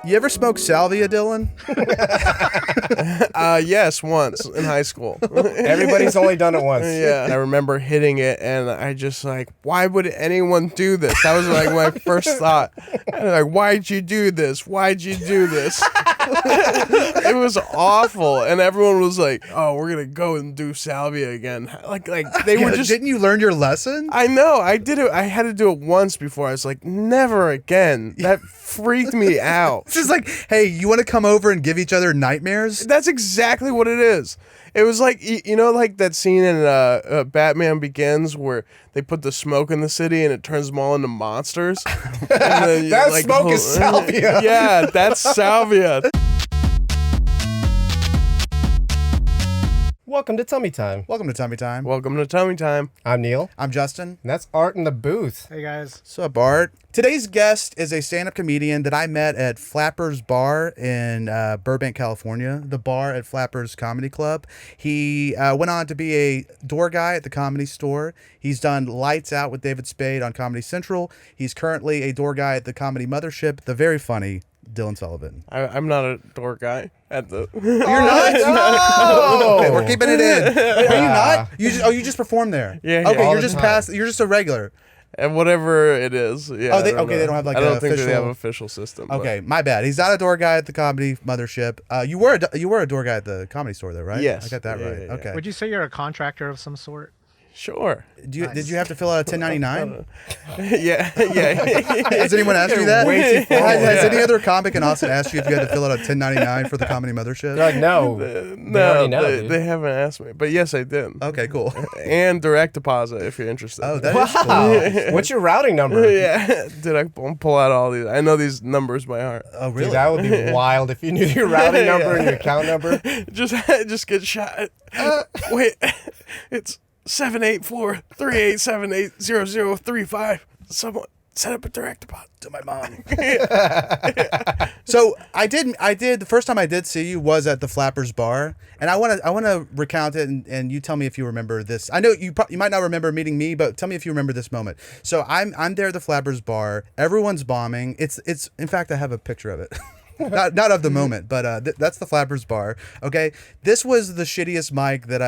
You ever smoke salvia, Dylan? Yes, once in high school. Everybody's only done it once. Yeah. I remember hitting it, and I just like, why would anyone do this? That was like my first thought. And like, why'd you do this? Why'd you do this? It was awful, and everyone was like, "Oh, we're gonna go and do salvia again." Like they were just. Didn't you learn your lesson? I know. I did it. I had to do it once before. I was like, never again. That freaked me out. This is like, hey, you want to come over and give each other nightmares? That's exactly what it is. It was like, you know, like that scene in Batman Begins where they put the smoke in the city and it turns them all into monsters. That smoke is salvia. Yeah, that's salvia. Welcome to Tummy Time. Welcome to Tummy Time. Welcome to Tummy Time. I'm Neil. I'm Justin. And that's Art in the booth. Hey guys. What's up, Art? Today's guest is a stand-up comedian that I met at Flappers Bar in Burbank, California, the bar at Flappers Comedy Club. He went on to be a door guy at the Comedy Store. He's done Lights Out with David Spade on Comedy Central. He's currently a door guy at the Comedy Mothership, the very funny Dylan Sullivan. I'm not a door guy at the. You're not? No! Okay, we're keeping it in. Are you not? You just perform there. Yeah, Okay, all you're the just time. You're just a regular. And whatever it is. Yeah. Oh, they I don't have like I an don't think they official. have an official system. but- Okay, my bad. He's not a door guy at the Comedy Mothership. You were a door guy at the Comedy Store, though, right? Yes. I got that Yeah, right. yeah, yeah. Okay. Would you say you're a contractor of some sort? Sure. Did you have to fill out a 1099? Yeah. Has anyone asked you that? Way too formal, Has yeah. any other comic in Austin asked you if you had to fill out a 1099 for the Comedy Mothership? They're like, no. No, already know, dude. they haven't asked me, but yes, I did. Okay, cool. And direct deposit if you're interested. Oh, that is cool. Wow. What's your routing number? Yeah. Did I pull out all these? I know these numbers by heart. Oh, Dude, really? that would be wild if you knew your routing number and your account number. Just get shot. Wait, it's 784-387-80035. Someone set up a direct deposit To my mom. So I did. The first time I did see you was at the Flappers Bar, and I want to recount it, and you tell me if you remember this. I know you might not remember meeting me, but tell me if you remember this moment. So I'm there at the Flappers Bar. Everyone's bombing. It's in fact I have a picture of it. not of the moment, but that's the Flappers Bar. Okay, this was the shittiest mic that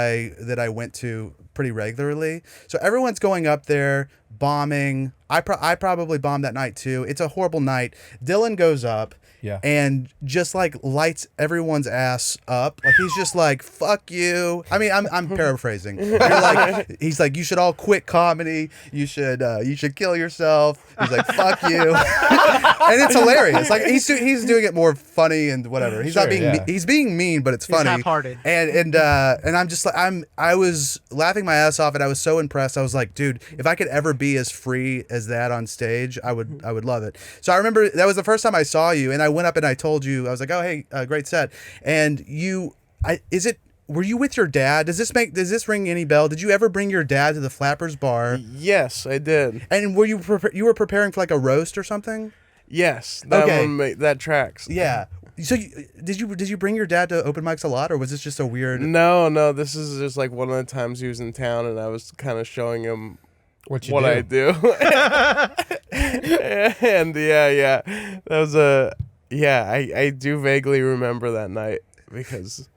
I went to pretty regularly. So everyone's going up there bombing. I probably bombed that night too. It's a horrible night. Dylan goes up. Yeah. And just like lights everyone's ass up. Like he's just like, fuck you. I mean, I'm paraphrasing. He's like, you should all quit comedy. You should kill yourself. He's like, fuck you. And it's hilarious. Like he's doing it more funny and whatever. He's not being he's being mean, but it's funny. He's half-hearted. And I'm just like I was laughing my ass off and I was so impressed. I was like, dude, if I could ever be as free as that on stage, I would love it. So I remember that was the first time I saw you, and I went up and I told you, I was like, oh hey, great set. And were you with your dad? Does this ring any bell? Did you ever bring your dad to the Flappers Bar? Yes, I did. And were you were preparing for like a roast or something? Yes, that Okay. that tracks. Yeah. So did you bring your dad to open mics a lot, or was this just a weird? No, this is just like one of the times he was in town, and I was kind of showing him What you what do? I do. And yeah, that was I do vaguely remember that night because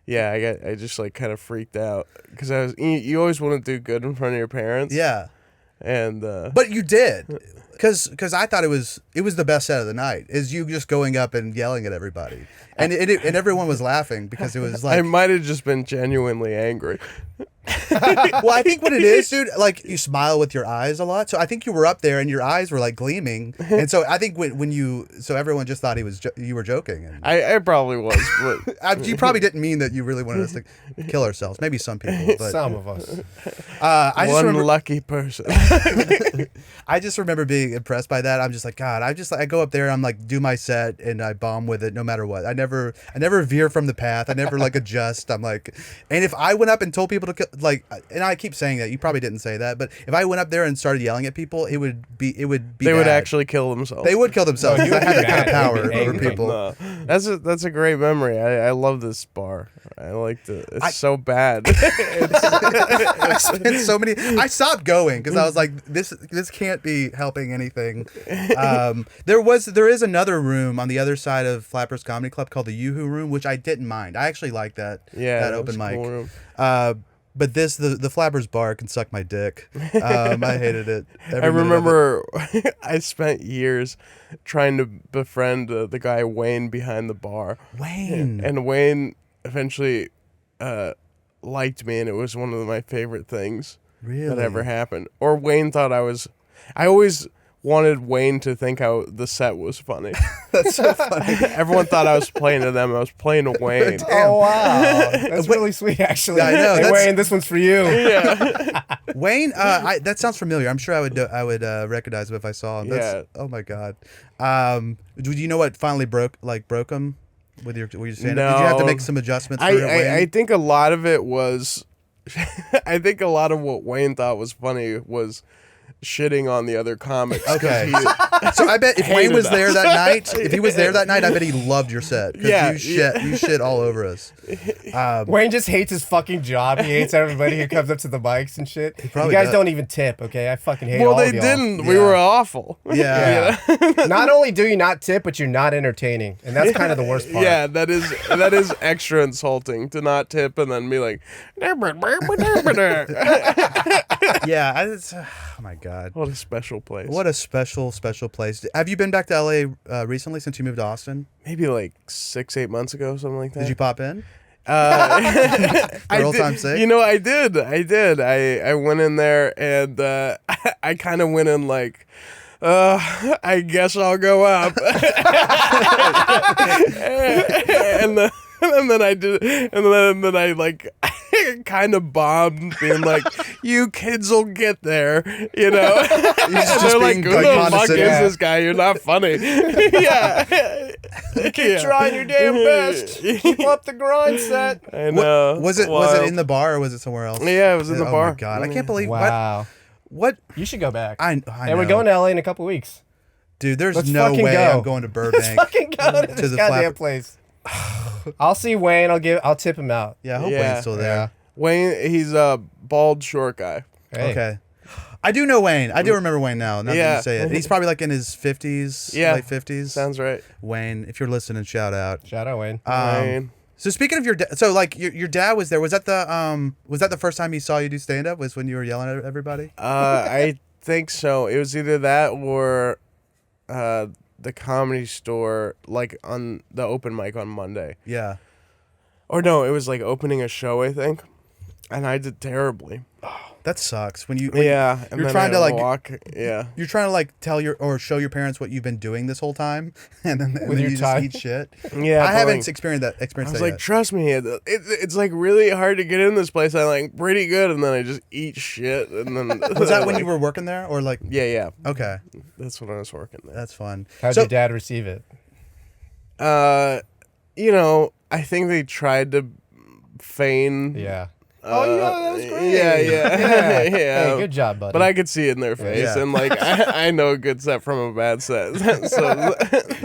I just like kind of freaked out because you always want to do good in front of your parents. Yeah. And But you did. Because I thought it was the best set of the night. Is you just going up and yelling at everybody, and and everyone was laughing because it was like I might have just been genuinely angry. well, I think what it is, dude, like you smile with your eyes a lot. So I think you were up there and your eyes were like gleaming. And so I think so everyone just thought you were joking. And I probably was, but you probably didn't mean that you really wanted us to kill ourselves. Maybe some people, but Some of us. I just one remember, lucky person. I just remember being impressed by that. I'm just like, God, I go up there and I'm like, do my set and I bomb with it no matter what. I never veer from the path. I never like adjust. I'm like, and if I went up and told people to like, and I keep saying that, you probably didn't say that, but if I went up there and started yelling at people, it would be They would bad. actually kill themselves. They would kill themselves. No, I had that kind of bad. power They'd be over angry. people. No. That's a great memory. I love this bar. I liked it. It's so bad. I spent so many. I stopped going because I was like, this can't be helping anything. There is another room on the other side of Flappers Comedy Club called the Yoo-Hoo Room, which I didn't mind. I actually liked that. Yeah, that that open was a mic. cool room. But the Flappers bar can suck my dick. I hated it. I remember I spent years trying to befriend the guy Wayne behind the bar. Wayne. And Wayne eventually liked me, and it was one of my favorite things that ever happened. Or Wayne thought I always wanted Wayne to think the set was funny. That's so funny. Everyone thought I was playing to them. I was playing to Wayne. Oh, wow. That's really sweet, actually. I know, Hey, Wayne, this one's for you. Yeah. Wayne, that sounds familiar. I'm sure I would recognize him if I saw him. Yeah. Oh my god. Do you know what finally broke him with your stand-up? No. Did you have to make some adjustments for Wayne? I think a lot of it was I think a lot of what Wayne thought was funny was shitting on the other comics. Okay. So I bet if Wayne was there that night, I bet he loved your set. 'Cause Yeah, you shit all over us. Wayne just hates his fucking job. He hates everybody who comes up to the mics and shit. You probably guys does. don't even tip, okay? I fucking hate Well, all they of y'all. didn't. We Yeah. were awful. Yeah. Not only do you not tip, but you're not entertaining. And that's kind of the worst part. Yeah, that is extra insulting to not tip and then be like, Yeah. Oh my god. what a special place. What a special place. Have you been back to LA recently since you moved to Austin? Maybe like 6-8 months ago, something like that. Did you pop in? I old did- time's sake? You know, I did. I went in there and I kind of went in like, I guess I'll go up. and then I did, and then I like kind of bombed, being like, "You kids will get there," you know. And they're like, being, "Who like, the fuck is condescending. this guy? You're not funny." Yeah. Keep trying your damn best. Keep up the grind set. I know. Was it Wild. in the bar or was it somewhere else? Yeah, it was in the Oh bar. my god, I can't believe Wow. what You should go back. I know. And we're going to LA in a couple weeks. Dude, there's Let's no fucking way go. I'm going to Let's Burbank. fucking go to this the goddamn flap- place. I'll see Wayne. I'll tip him out. Yeah, I hope Yeah. Wayne's still there. Wayne, he's a bald, short guy. Hey. Okay. I do know Wayne. I do remember Wayne now that Yeah. you say it. He's probably like in his 50s, Yeah. late 50s. Sounds right. Wayne, if you're listening, shout out. Shout out, Wayne. Wayne. So speaking of your dad, so like your dad was there. Was that the first time he saw you do stand up? Was when you were yelling at everybody? I think so. It was either that or the Comedy Store, like on the open mic on Monday. Yeah. Or no, it was like opening a show, I think. And I did terribly. That sucks. When And you're then trying I to, like- walk. Yeah. you're trying to like tell or show your parents what you've been doing this whole time, and then With your you time. just eat shit. Yeah. I but, haven't like, experienced that I was yet. like, trust me, it's like really hard to get in this place. I'm like pretty good, and then I just eat shit, and then Was that when you were working there, or like? Yeah. Okay, That's when I was working there. that's fun. How'd So- your dad receive it? You know, I think they tried to feign. Yeah. That was great. Yeah. Yeah. Yeah. Hey, good job, buddy. But I could see it in their face, Yeah. and like I know a good set from a bad set. So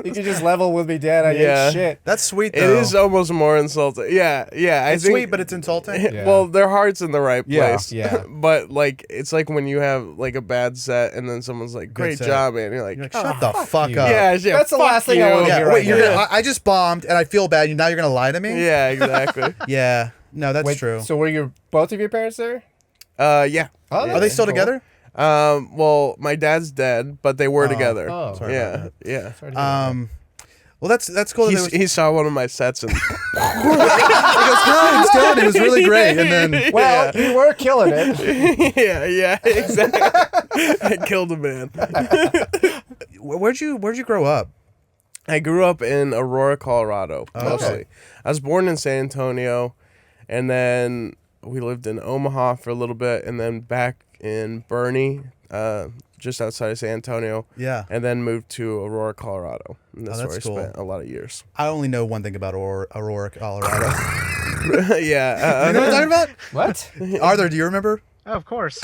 You can just level with me, Dad. I Yeah. ate shit. That's sweet. it Though. is almost more insulting. Yeah. I It's think, sweet, but it's insulting. Yeah. Well, their heart's in the right Yeah, place. yeah. But like, it's like when you have like a bad set, and then someone's like, "Great set. job, man." You're like, You're like, shut the fuck you. up. "Yeah, That's the fuck last thing I you." wanna Yeah, hear wait, right you're now. gonna, I just bombed and I feel bad. Now you're gonna lie to me? Yeah, exactly. Yeah. No, that's Wait, true. So were both of your parents there? Yeah. Oh, Are they still cool. together? Well, my dad's dead, but they were together. Oh. Sorry about Yeah. Sorry to hear that. Well, that's cool. That it was, He saw one of my sets and he goes, no, it's good. It was really great. And then Well, you were killing it. yeah, exactly. I killed a man. where'd you grow up? I grew up in Aurora, Colorado, Oh, mostly. okay. I was born in San Antonio, and then we lived in Omaha for a little bit, and then back in Bernie, just outside of San Antonio, Yeah. and then moved to Aurora, Colorado. And that's Oh, where I that's cool. spent a lot of years. I only know one thing about Aurora, Colorado. Yeah. You know what I'm talking What? about? Arthur, do you remember Of course.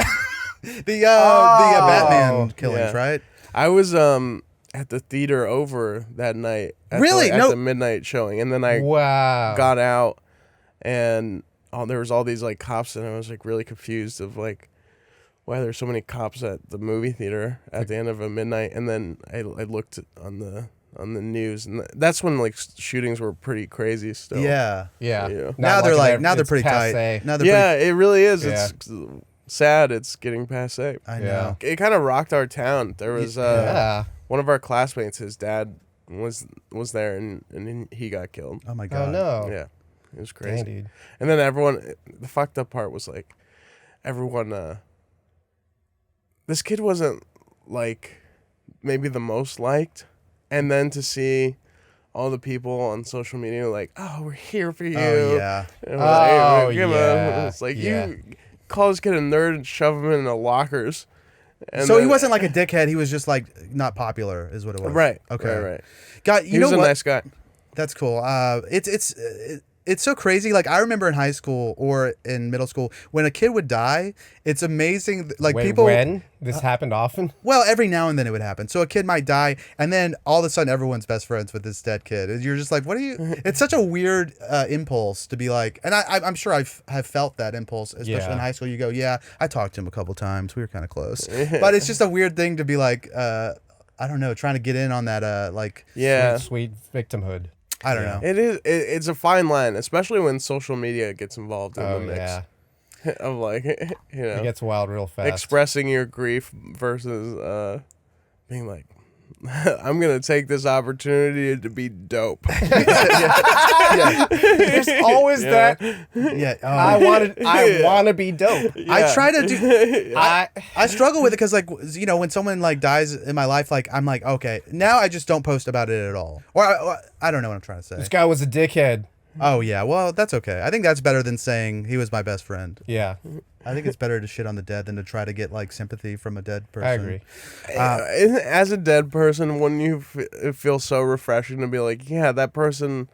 the Batman killings? Yeah. Right? I was at the theater over that night. At Really? at the midnight showing, and then I Wow. got out, and there was all these like cops, and I was like really confused of like why there's so many cops at the movie theater at the end of a midnight. And then I looked on the news, and that's when like shootings were pretty crazy still. Yeah. Yeah. Yeah. Now they're it's pretty tight. passe. Now they're Yeah, it really is. Yeah. It's sad. It's getting passe. I know. Yeah. It kind of rocked our town. There was Yeah. one of our classmates. His dad was there, and he got killed. Oh my god. Oh no. Yeah, it was crazy. Dang, dude. And then everyone, the fucked up part was like, everyone. This kid wasn't like maybe the most liked, and then to see all the people on social media like, oh, we're here for you. Oh yeah. And we're like, hey, Oh, give yeah. It's like Yeah. you call this kid a nerd and shove him in the lockers. And So he then- wasn't like a dickhead. He was just like not popular, is what it was. right. Okay. Right. God, He you was know a what? nice guy. That's cool. It's so crazy. Like I remember in high school or in middle school when a kid would die. It's amazing. Like Wait, people. when this happened often? Well, every now and then it would happen. So a kid might die, and then all of a sudden everyone's best friends with this dead kid, and you're just like, "What are you?" It's such a weird impulse to be like, and I'm sure have felt that impulse, especially Yeah. in high school. You go, "Yeah, I talked to him a couple times. We were kind of close," but it's just a weird thing to be like, I don't know, trying to get in on that, like, Yeah. Sweet victimhood. I don't know. It is. It's a fine line, especially when social media gets involved in Oh the mix. yeah. Of like, you know, It gets wild real fast. expressing your grief versus being like, I'm gonna take this opportunity to be dope. There's always Yeah. that. Yeah, I want to be dope. I try to do. I I struggle with it because, like, you know, when someone like dies in my life, like I'm like, okay, now I just don't post about it at all, or I don't know what I'm trying to say. this guy was a dickhead. Oh yeah, well that's okay. I think that's better than saying he was my best friend. Yeah, I think it's better to shit on the dead than to try to get like sympathy from a dead person. I agree. As a dead person, wouldn't you it feel so refreshing to be like, yeah, that person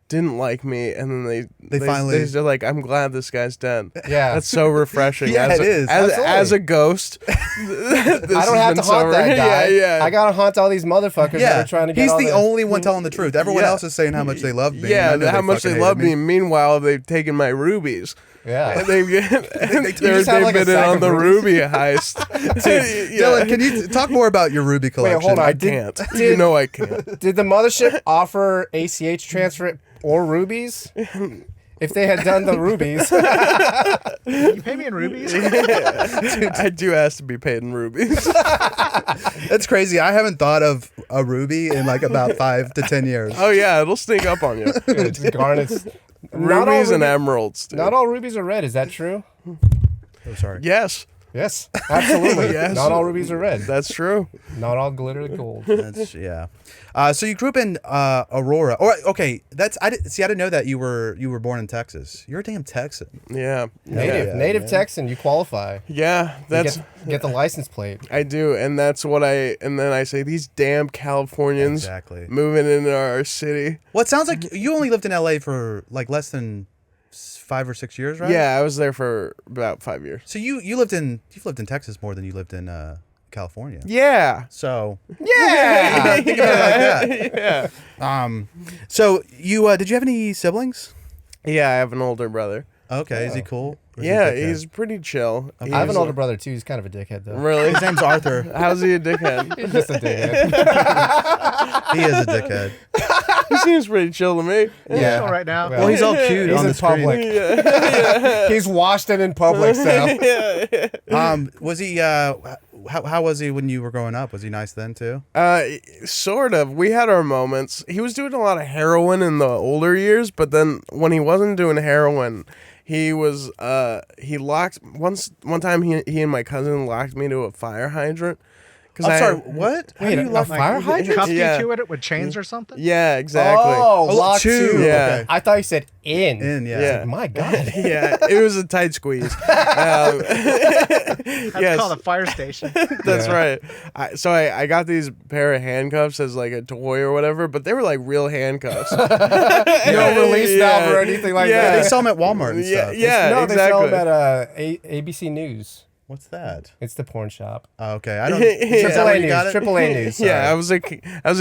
didn't like me, and then they finally- they're like, I'm glad this guy's dead. Yeah. That's so refreshing. Yeah, as it is. As a ghost. I don't have to haunt that guy. Yeah. I gotta haunt all these motherfuckers that Yeah, are trying to get he's all the the only one telling the truth. Everyone Yeah. else is saying how much they love me. Yeah, and I know how much fucking they love hated me. Meanwhile, they've taken my rubies. Yeah. And they've just have, like, a been sack on of the rubies? ruby heist. Dylan, can you talk more about your ruby collection? hold on. I can't. You know I can't. Did the mothership offer ACH transfer or rubies? If they had done the rubies, You pay me in rubies? I do ask to be paid in rubies. That's crazy. I haven't thought of a ruby in like about 5 to 10 years. Oh yeah, it'll sneak up on you. it's garnets. Not all Rubies and rubies- emeralds. Dude. Not all rubies are red. Is that true? Oh, sorry. Yes, Yes, absolutely. Yes. Not all rubies are red. that's true. Not all glitter gold. That's, yeah. So you grew up in Aurora. Or okay, I didn't know that you were born in Texas. You're a damn Texan. Yeah. Native Texan, you qualify. Yeah, You that's get the license plate. I do, and that's what and then I say these damn Californians Exactly. moving into our city. Well, it sounds like you only lived in LA for like less than 5 or 6 years, right? Yeah, I was there for about 5 years. So you've lived in Texas more than you lived in California. Yeah. So Yeah. think about it like Yeah. that. So you did you have any siblings? Yeah, I have an older brother. Okay, is he cool? Or is he Yeah, a dickhead? he's pretty chill. I have He's an older brother too. He's kind of a dickhead though. Really? His name's Arthur. How's he a dickhead? He's just a dickhead. He is a dickhead. He seems pretty chill to me. Yeah. All right now. Well, Well, he's all cute He's on in the screen. public. He's washed it in public, so. Was he? How was he when you were growing up? Was he nice then too? Sort of. We had our moments. He was doing a lot of heroin in the older years, but then when he wasn't doing heroin, he was he locked one time he and my cousin locked me to a fire hydrant. I'm sorry. What? How Wait, do you a lock fire hydrant? Cuffed Yeah. you to it with chains or something? Yeah, exactly. Oh, Oh, lock two. two. Yeah. Okay. I thought you said in. In, yeah. Yeah. My God. Yeah, it was a tight squeeze. That's Yes. called a fire station. That's Yeah. right. I got these pair of handcuffs as like a toy or whatever, but they were like real handcuffs. No release valve or anything like Yeah. They that. sell them at Walmart and Yeah, stuff. yeah, No, exactly. they sell them at ABC News. What's that? It's the porn shop. Oh, okay, I don't. Is that where you got it? Triple A news. Sorry. Yeah, I was a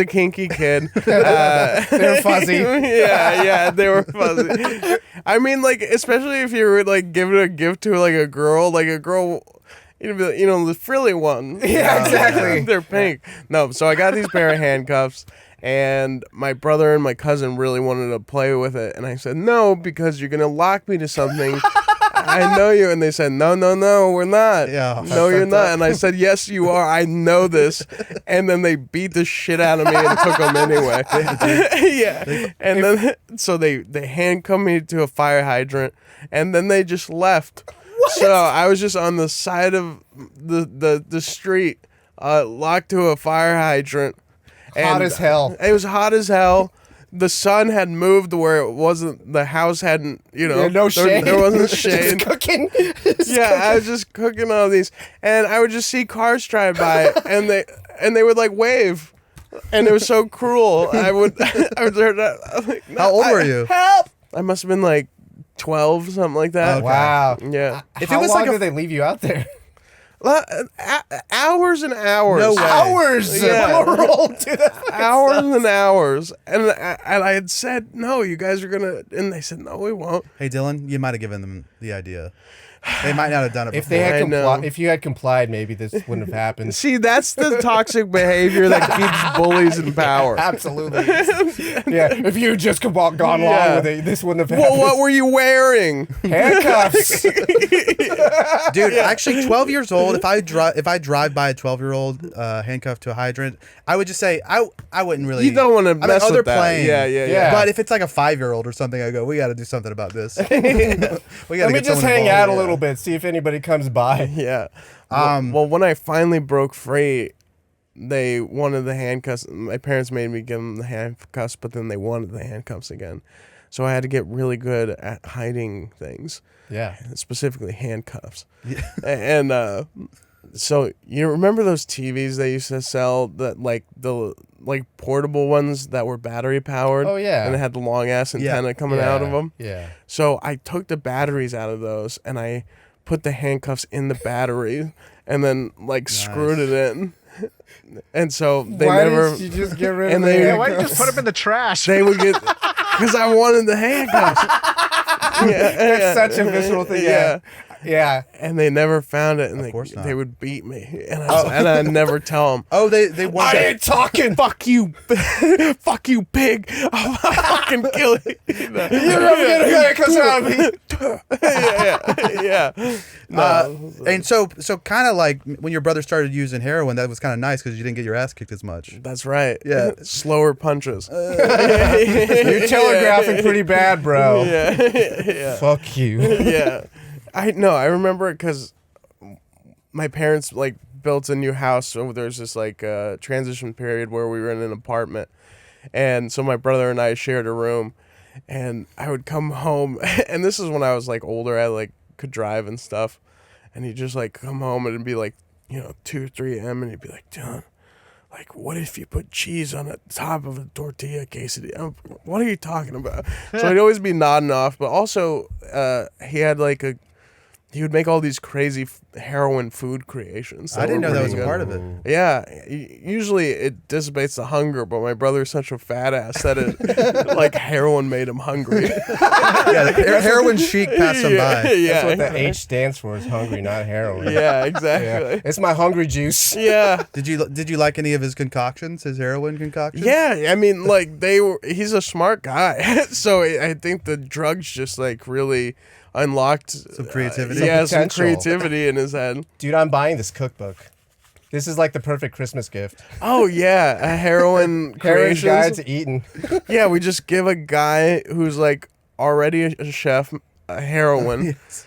kinky kid. They're fuzzy. Yeah, they were fuzzy. I mean, like, especially if you were like giving a gift to like a girl, the frilly one. Yeah, exactly. They're pink. No, so I got these pair of handcuffs, and my brother and my cousin really wanted to play with it, and I said no because you're gonna lock me to something. I know you. And they said, no, we're not. Yeah. No, you're not. And I said, yes, you are. I know this. And then they beat the shit out of me and took them anyway. Yeah. And then, so they handcuffed me to a fire hydrant, and then they just left. What? So I was just on the side of the street, locked to a fire hydrant. Hot as hell. It was hot as hell. The sun had moved where it wasn't. The house hadn't. No shade. There wasn't shade. Just cooking. I was just cooking all these, and I would just see cars drive by, and they would like wave, and it was so cruel. I would turn that. How old were you? Help! I must have been like 12, something like that. Okay. Wow. Yeah. If it was long did they leave you out there? Hours and hours. No way. Hours. Yeah. Hours Sucks. and hours. And I had said, no, you guys are going to... And they said, no, we won't. Hey, Dylan, you might have given them the idea. They might not have done it before. If they had I know. if you had complied, maybe this wouldn't have happened. See, that's the toxic behavior that keeps bullies in power. Absolutely. Yeah. If you had just gone along with it, this wouldn't have happened. Well, what were you wearing? Handcuffs. Dude, actually, 12 years old. If I drive by a 12-year-old handcuffed to a hydrant, I would just say I wouldn't really. You don't want to mess they're with that. playing. Yeah. But if it's like a 5-year-old or something, I go, we got to do something about this. We got Let me just hang out a little bit, see if anybody comes by. Yeah. Well, when I finally broke free, they wanted the handcuffs. My parents made me give them the handcuffs, but then they wanted the handcuffs again. So I had to get really good at hiding things. Yeah. Specifically handcuffs. Yeah. And so you remember those TVs they used to sell that the portable ones that were battery powered? Oh, yeah. And it had the long ass antenna coming out of them? Yeah. So I took the batteries out of those and I put the handcuffs in the battery and then screwed it in. And so they Why never. didn't you just get rid of and the they- handcuffs? Why don't you just put them in the trash? They would get because I wanted the handcuffs. That's such a visceral thing. Yeah. Yeah. And they never found it, and they would beat me, and I'd never tell them. Oh, they want I ain't talking. Fuck you, fuck you, pig! I'll fucking kill you. You're never getting handcuffs out of me. Yeah. No. and so kind of like when your brother started using heroin, that was kind of nice because you didn't get your ass kicked as much. That's right. Yeah. Slower punches. You're telegraphing pretty bad, bro. Yeah. Fuck you. Yeah. I remember it because my parents built a new house, so there's this transition period where we were in an apartment, and so my brother and I shared a room, and I would come home, and this is when I was older, I could drive and stuff, and he'd just come home and it'd be 2 or 3 a.m. and he'd be like, John, what if you put cheese on the top of a tortilla quesadilla? What are you talking about? So I'd always be nodding off, but also he had he would make all these crazy heroin food creations. I didn't know that was pretty a good. part of it. Yeah, usually it dissipates the hunger, but my brother's such a fat ass that it heroin made him hungry. Yeah, the heroin chic passed him by. Yeah, That's what the H stands for, is hungry, not heroin. yeah, exactly. Yeah. It's my hungry juice. Yeah. Did you like any of his concoctions, his heroin concoctions? Yeah, I mean, he's a smart guy, so I think the drugs just really unlocked Some creativity. some potential. creativity in his head. Dude, I'm buying this cookbook. This is the perfect Christmas gift. Oh yeah, a heroin Heroin's Guide creations. to Eating. Yeah, we just give a guy who's already a chef a heroin, Yes.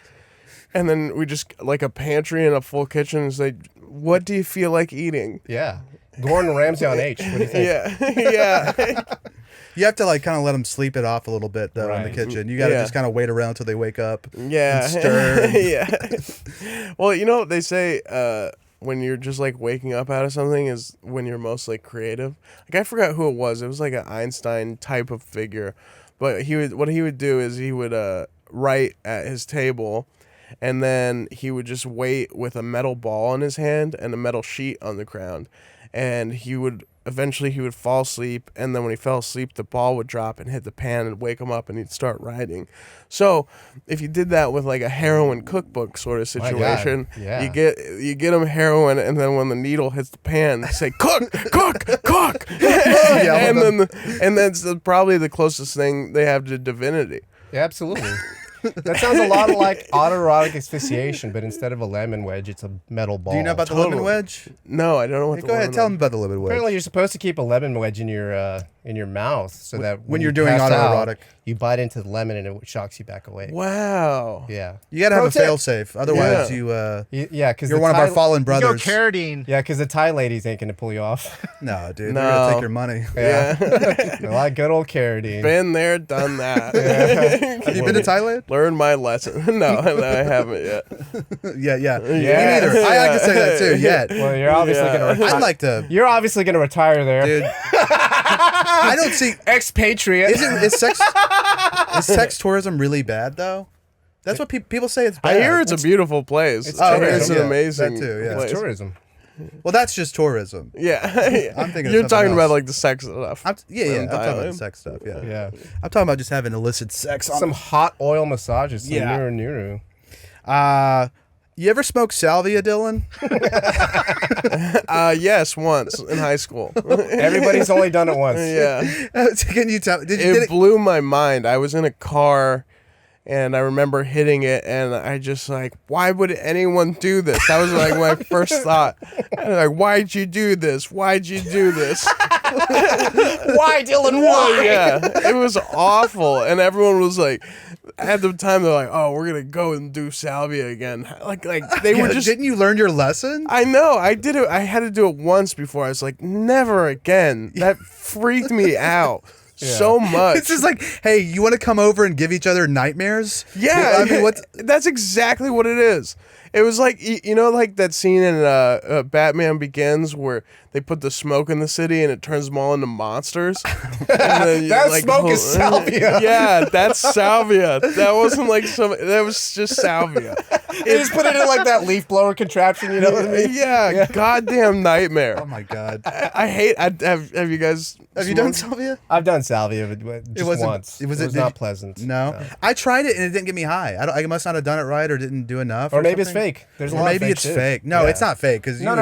and then we just a pantry and a full kitchen and say, "What do you feel like eating?" Yeah. Gordon Ramsay on H. What do you think? Yeah, yeah. You have to kind of let them sleep it off a little bit though in the Right. kitchen. You got to Yeah. just kind of wait around until they wake up. Yeah. And stir. Yeah. Well, what they say when you're just waking up out of something is when you're most creative. I forgot who it was. It was an Einstein type of figure. But what he would do is he would write at his table, and then he would just wait with a metal ball in his hand and a metal sheet on the ground, and eventually he would fall asleep, and then when he fell asleep, the ball would drop and hit the pan and wake him up, and he'd start writing. So if you did that with like a heroin cookbook sort of situation, Yeah. you get him heroin, and then when the needle hits the pan, they say cook, cook, cook, Yeah, and that's probably the closest thing they have to divinity. Yeah, absolutely. That sounds a lot like autoerotic asphyxiation, but instead of a lemon wedge, it's a metal ball. Do you know about the lemon wedge? No, I don't know what. Hey, go ahead, tell them about the lemon wedge. Apparently, you're supposed to keep a lemon wedge in your mouth so that when you you're doing pass out, autoerotic. you bite into the lemon and it shocks you back awake. Wow. Yeah. You gotta have Pro a tip. fail safe, otherwise Yeah, because you're one of our fallen You go brothers. Carradine. Yeah, because the Thai ladies ain't gonna pull you off. No, dude, No. they're gonna take your money. Yeah. A lot of good old Carradine. Been there, done that. Have you been to Thailand? Learned my lesson. No, I haven't yet. Yeah. Yeah. Me neither. I can say that too. Yet. Well, you're obviously Yeah. gonna retire. I'd like to, You're obviously gonna retire there, dude. I don't see. expatriate. Is sex tourism really bad though? That's what people say. It's bad. I hear it's a beautiful place. It's I hear tourism. it's an Yeah, amazing that too, yeah. place. It's tourism. Well, that's just tourism. Yeah. I'm thinking of You're something talking about else. like the sex stuff. I'm talking about Thailand. the sex stuff. Yeah. Yeah. I'm talking about just having illicit sex. On Some hot oil massages. Some Yeah. Nuru. You ever smoke salvia, Dylan? Yes, once in high school. Everybody's only done it once. Yeah. Can you tell? Did It it blew my mind. I was in a car and I remember hitting it and I just like, why would anyone do this? That was like my first thought. And like, why'd you do this? Why'd you do this? Why, Dylan? Why? Yeah, it was awful. And everyone was like, at the time, they're like, oh, we're going to go and do salvia again. Like they were just. Didn't you learn your lesson? I know. I did it. I had to do it once before. I was like, never again. That freaked me out so much. It's just like, hey, you want to come over and give each other nightmares? Yeah, I mean, what? That's exactly what it is. It was like, you know, like that scene in Batman Begins where they put the smoke in the city and it turns them all into monsters. That smoke is salvia. Yeah, that's salvia. That wasn't like that was just salvia. You just put it in like that leaf blower contraption, you know what I mean? Yeah, goddamn nightmare. Oh my god. I hate. Have you guys? Have you done smoked? salvia? I've done salvia, but just wasn't- once. it was- It was did not you- pleasant. No. I tried it and it didn't get me high. I must not have done it right or didn't do enough. Or maybe it's something. fake. There's a Or lot of maybe fake it's shit. fake. No, Yeah. it's not fake because No,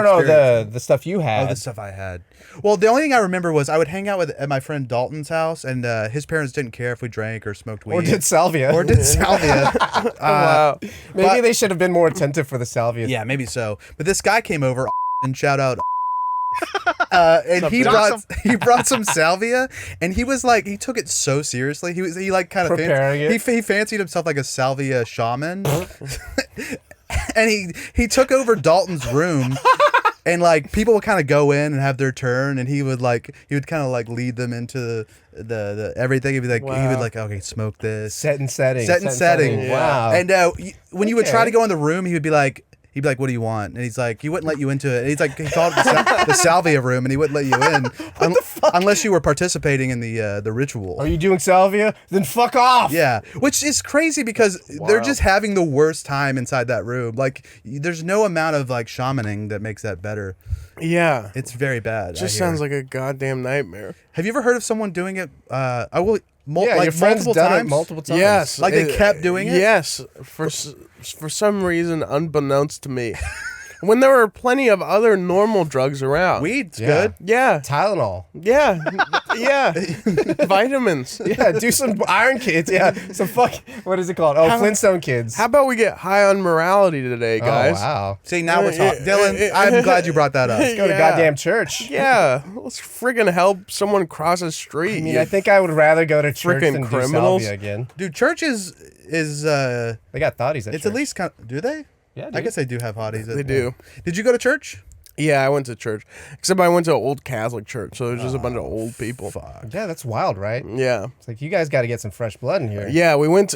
the stuff you had. Oh, the stuff I had. Well, the only thing I remember was I would hang out at my friend Dalton's house, and his parents didn't care if we drank or smoked weed. or did salvia. Or did salvia. Wow. Maybe but- they should have been more attentive for the salvia. Yeah, maybe so. But this guy came over and shout out. And he brought some salvia, and he was like, he took it so seriously. He like kind of Preparing it. he fancied himself like a salvia shaman, and he took over Dalton's room. And like people would kind of go in and have their turn, and he would kind of like lead them into the everything. He'd be like, he would Wow. like, okay, smoke this. Set and setting. Setting. Wow. And when you would try Okay. to go in the room, he would be like, what do you want? And he's like, he wouldn't let you into it. And he's like, he called it the salvia room, and he wouldn't let you in unless you were participating in the ritual. Are you doing salvia? Then fuck off. Yeah, which is crazy because they're just having the worst time inside that room. Like, there's no amount of like shamaning that makes that better. Yeah. It's very bad. Just sounds like a goddamn nightmare. Have you ever heard of someone doing it? Yeah, Like your friend's multiple done times? it multiple times. Yes. Like they kept doing it? Yes. For some reason, unbeknownst to me. When there were plenty of other normal drugs around. Weed's Yeah. good. Yeah. Tylenol. Yeah. Yeah. Vitamins. Yeah, do some Iron Kids. Yeah, some what is it called? Oh, Flintstone Kids. How about we get high on morality today, guys? Oh, wow. See, now we're talking. Dylan, I'm glad you brought that up. Go to Yeah. goddamn church. Yeah. Let's friggin' help someone cross the street. I mean, I think I would rather go to church Frickin' than do criminals. salvia again. Dude, church is They got thotties at it's church. at least kind of, do they? Yeah, I dude. guess they do have hotties. They do. Did you go to church? Yeah, I went to church. Except I went to an old Catholic church, so there's just a bunch of old people. Fuck. Yeah, that's wild, right? Yeah. It's like you guys got to get some fresh blood in here. Yeah, we went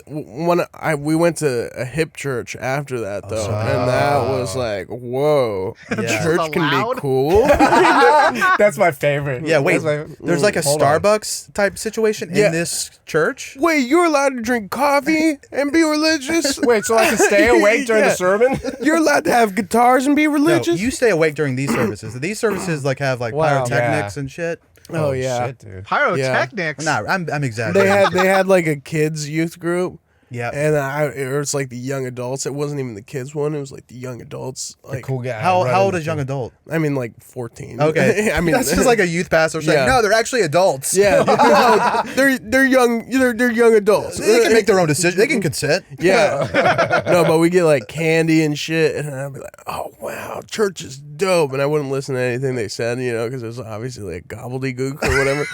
to a hip church after that though, and that was like, whoa, Yeah. church can be Allowed? cool. That's my favorite. Yeah, wait. That's my- There's like a hold on. Starbucks type situation Yeah. in this church. Wait, you're allowed to drink coffee and be religious? Wait, so I can stay awake during Yeah. the sermon? You're allowed to have guitars and be No, religious? you stay awake during these services. These services like have like Wow. pyrotechnics Yeah. and shit. Oh, yeah. shit, dude. Pyrotechnics. Nah, I'm exaggerating. They had like a kids youth group. Yeah. And it was like the young adults. It wasn't even the kids one. It was like the young adults. The Like cool guy. How running old the is young thing. adult? I mean, like 14. Okay. I mean, that's just like a youth pastor saying, Yeah. no, they're actually adults. yeah. No, they're young. They're young adults. They can make their own decision. They can consent. Yeah. No, but we get like candy and shit, and I'd be like, "Oh wow, church is dope," and I wouldn't listen to anything they said, you know, because it was obviously like gobbledygook or whatever.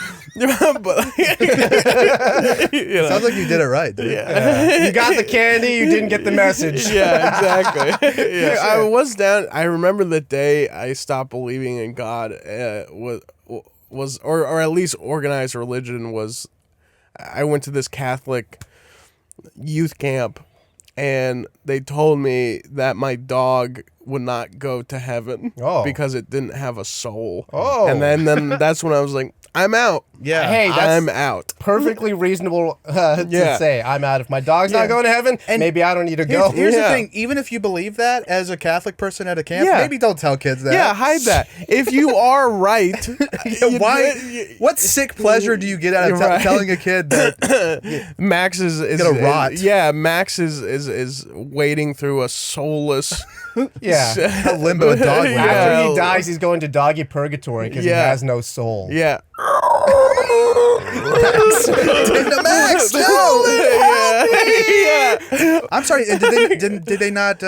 But you know, Sounds like you did it right, dude. yeah. You got the candy, you didn't get the message. Yeah, exactly. Yeah. I was down. I remember the day I stopped believing in God was or at least organized religion was. I went to this Catholic youth camp, and they told me that my dog would not go to heaven because it didn't have a soul. Oh. And then that's when I was like, I'm out. Yeah. Hey, that's I'm out. perfectly reasonable to Yeah. say. I'm out. If my dog's Yeah. not going to heaven, And maybe I don't need to go. Here's Yeah. the thing. Even if you believe that as a Catholic person at a camp, Yeah. maybe don't tell kids that. Yeah, hide that. If you are right, Why? What sick pleasure do you get out of Right. telling a kid that? Max is Gonna rot. Yeah, Max is wading through a soulless Yeah. A limbo dog. Yeah. After he dies, he's going to doggy purgatory because he Yeah. has no soul. Yeah. The Max, no! Yeah. I'm sorry. Did they not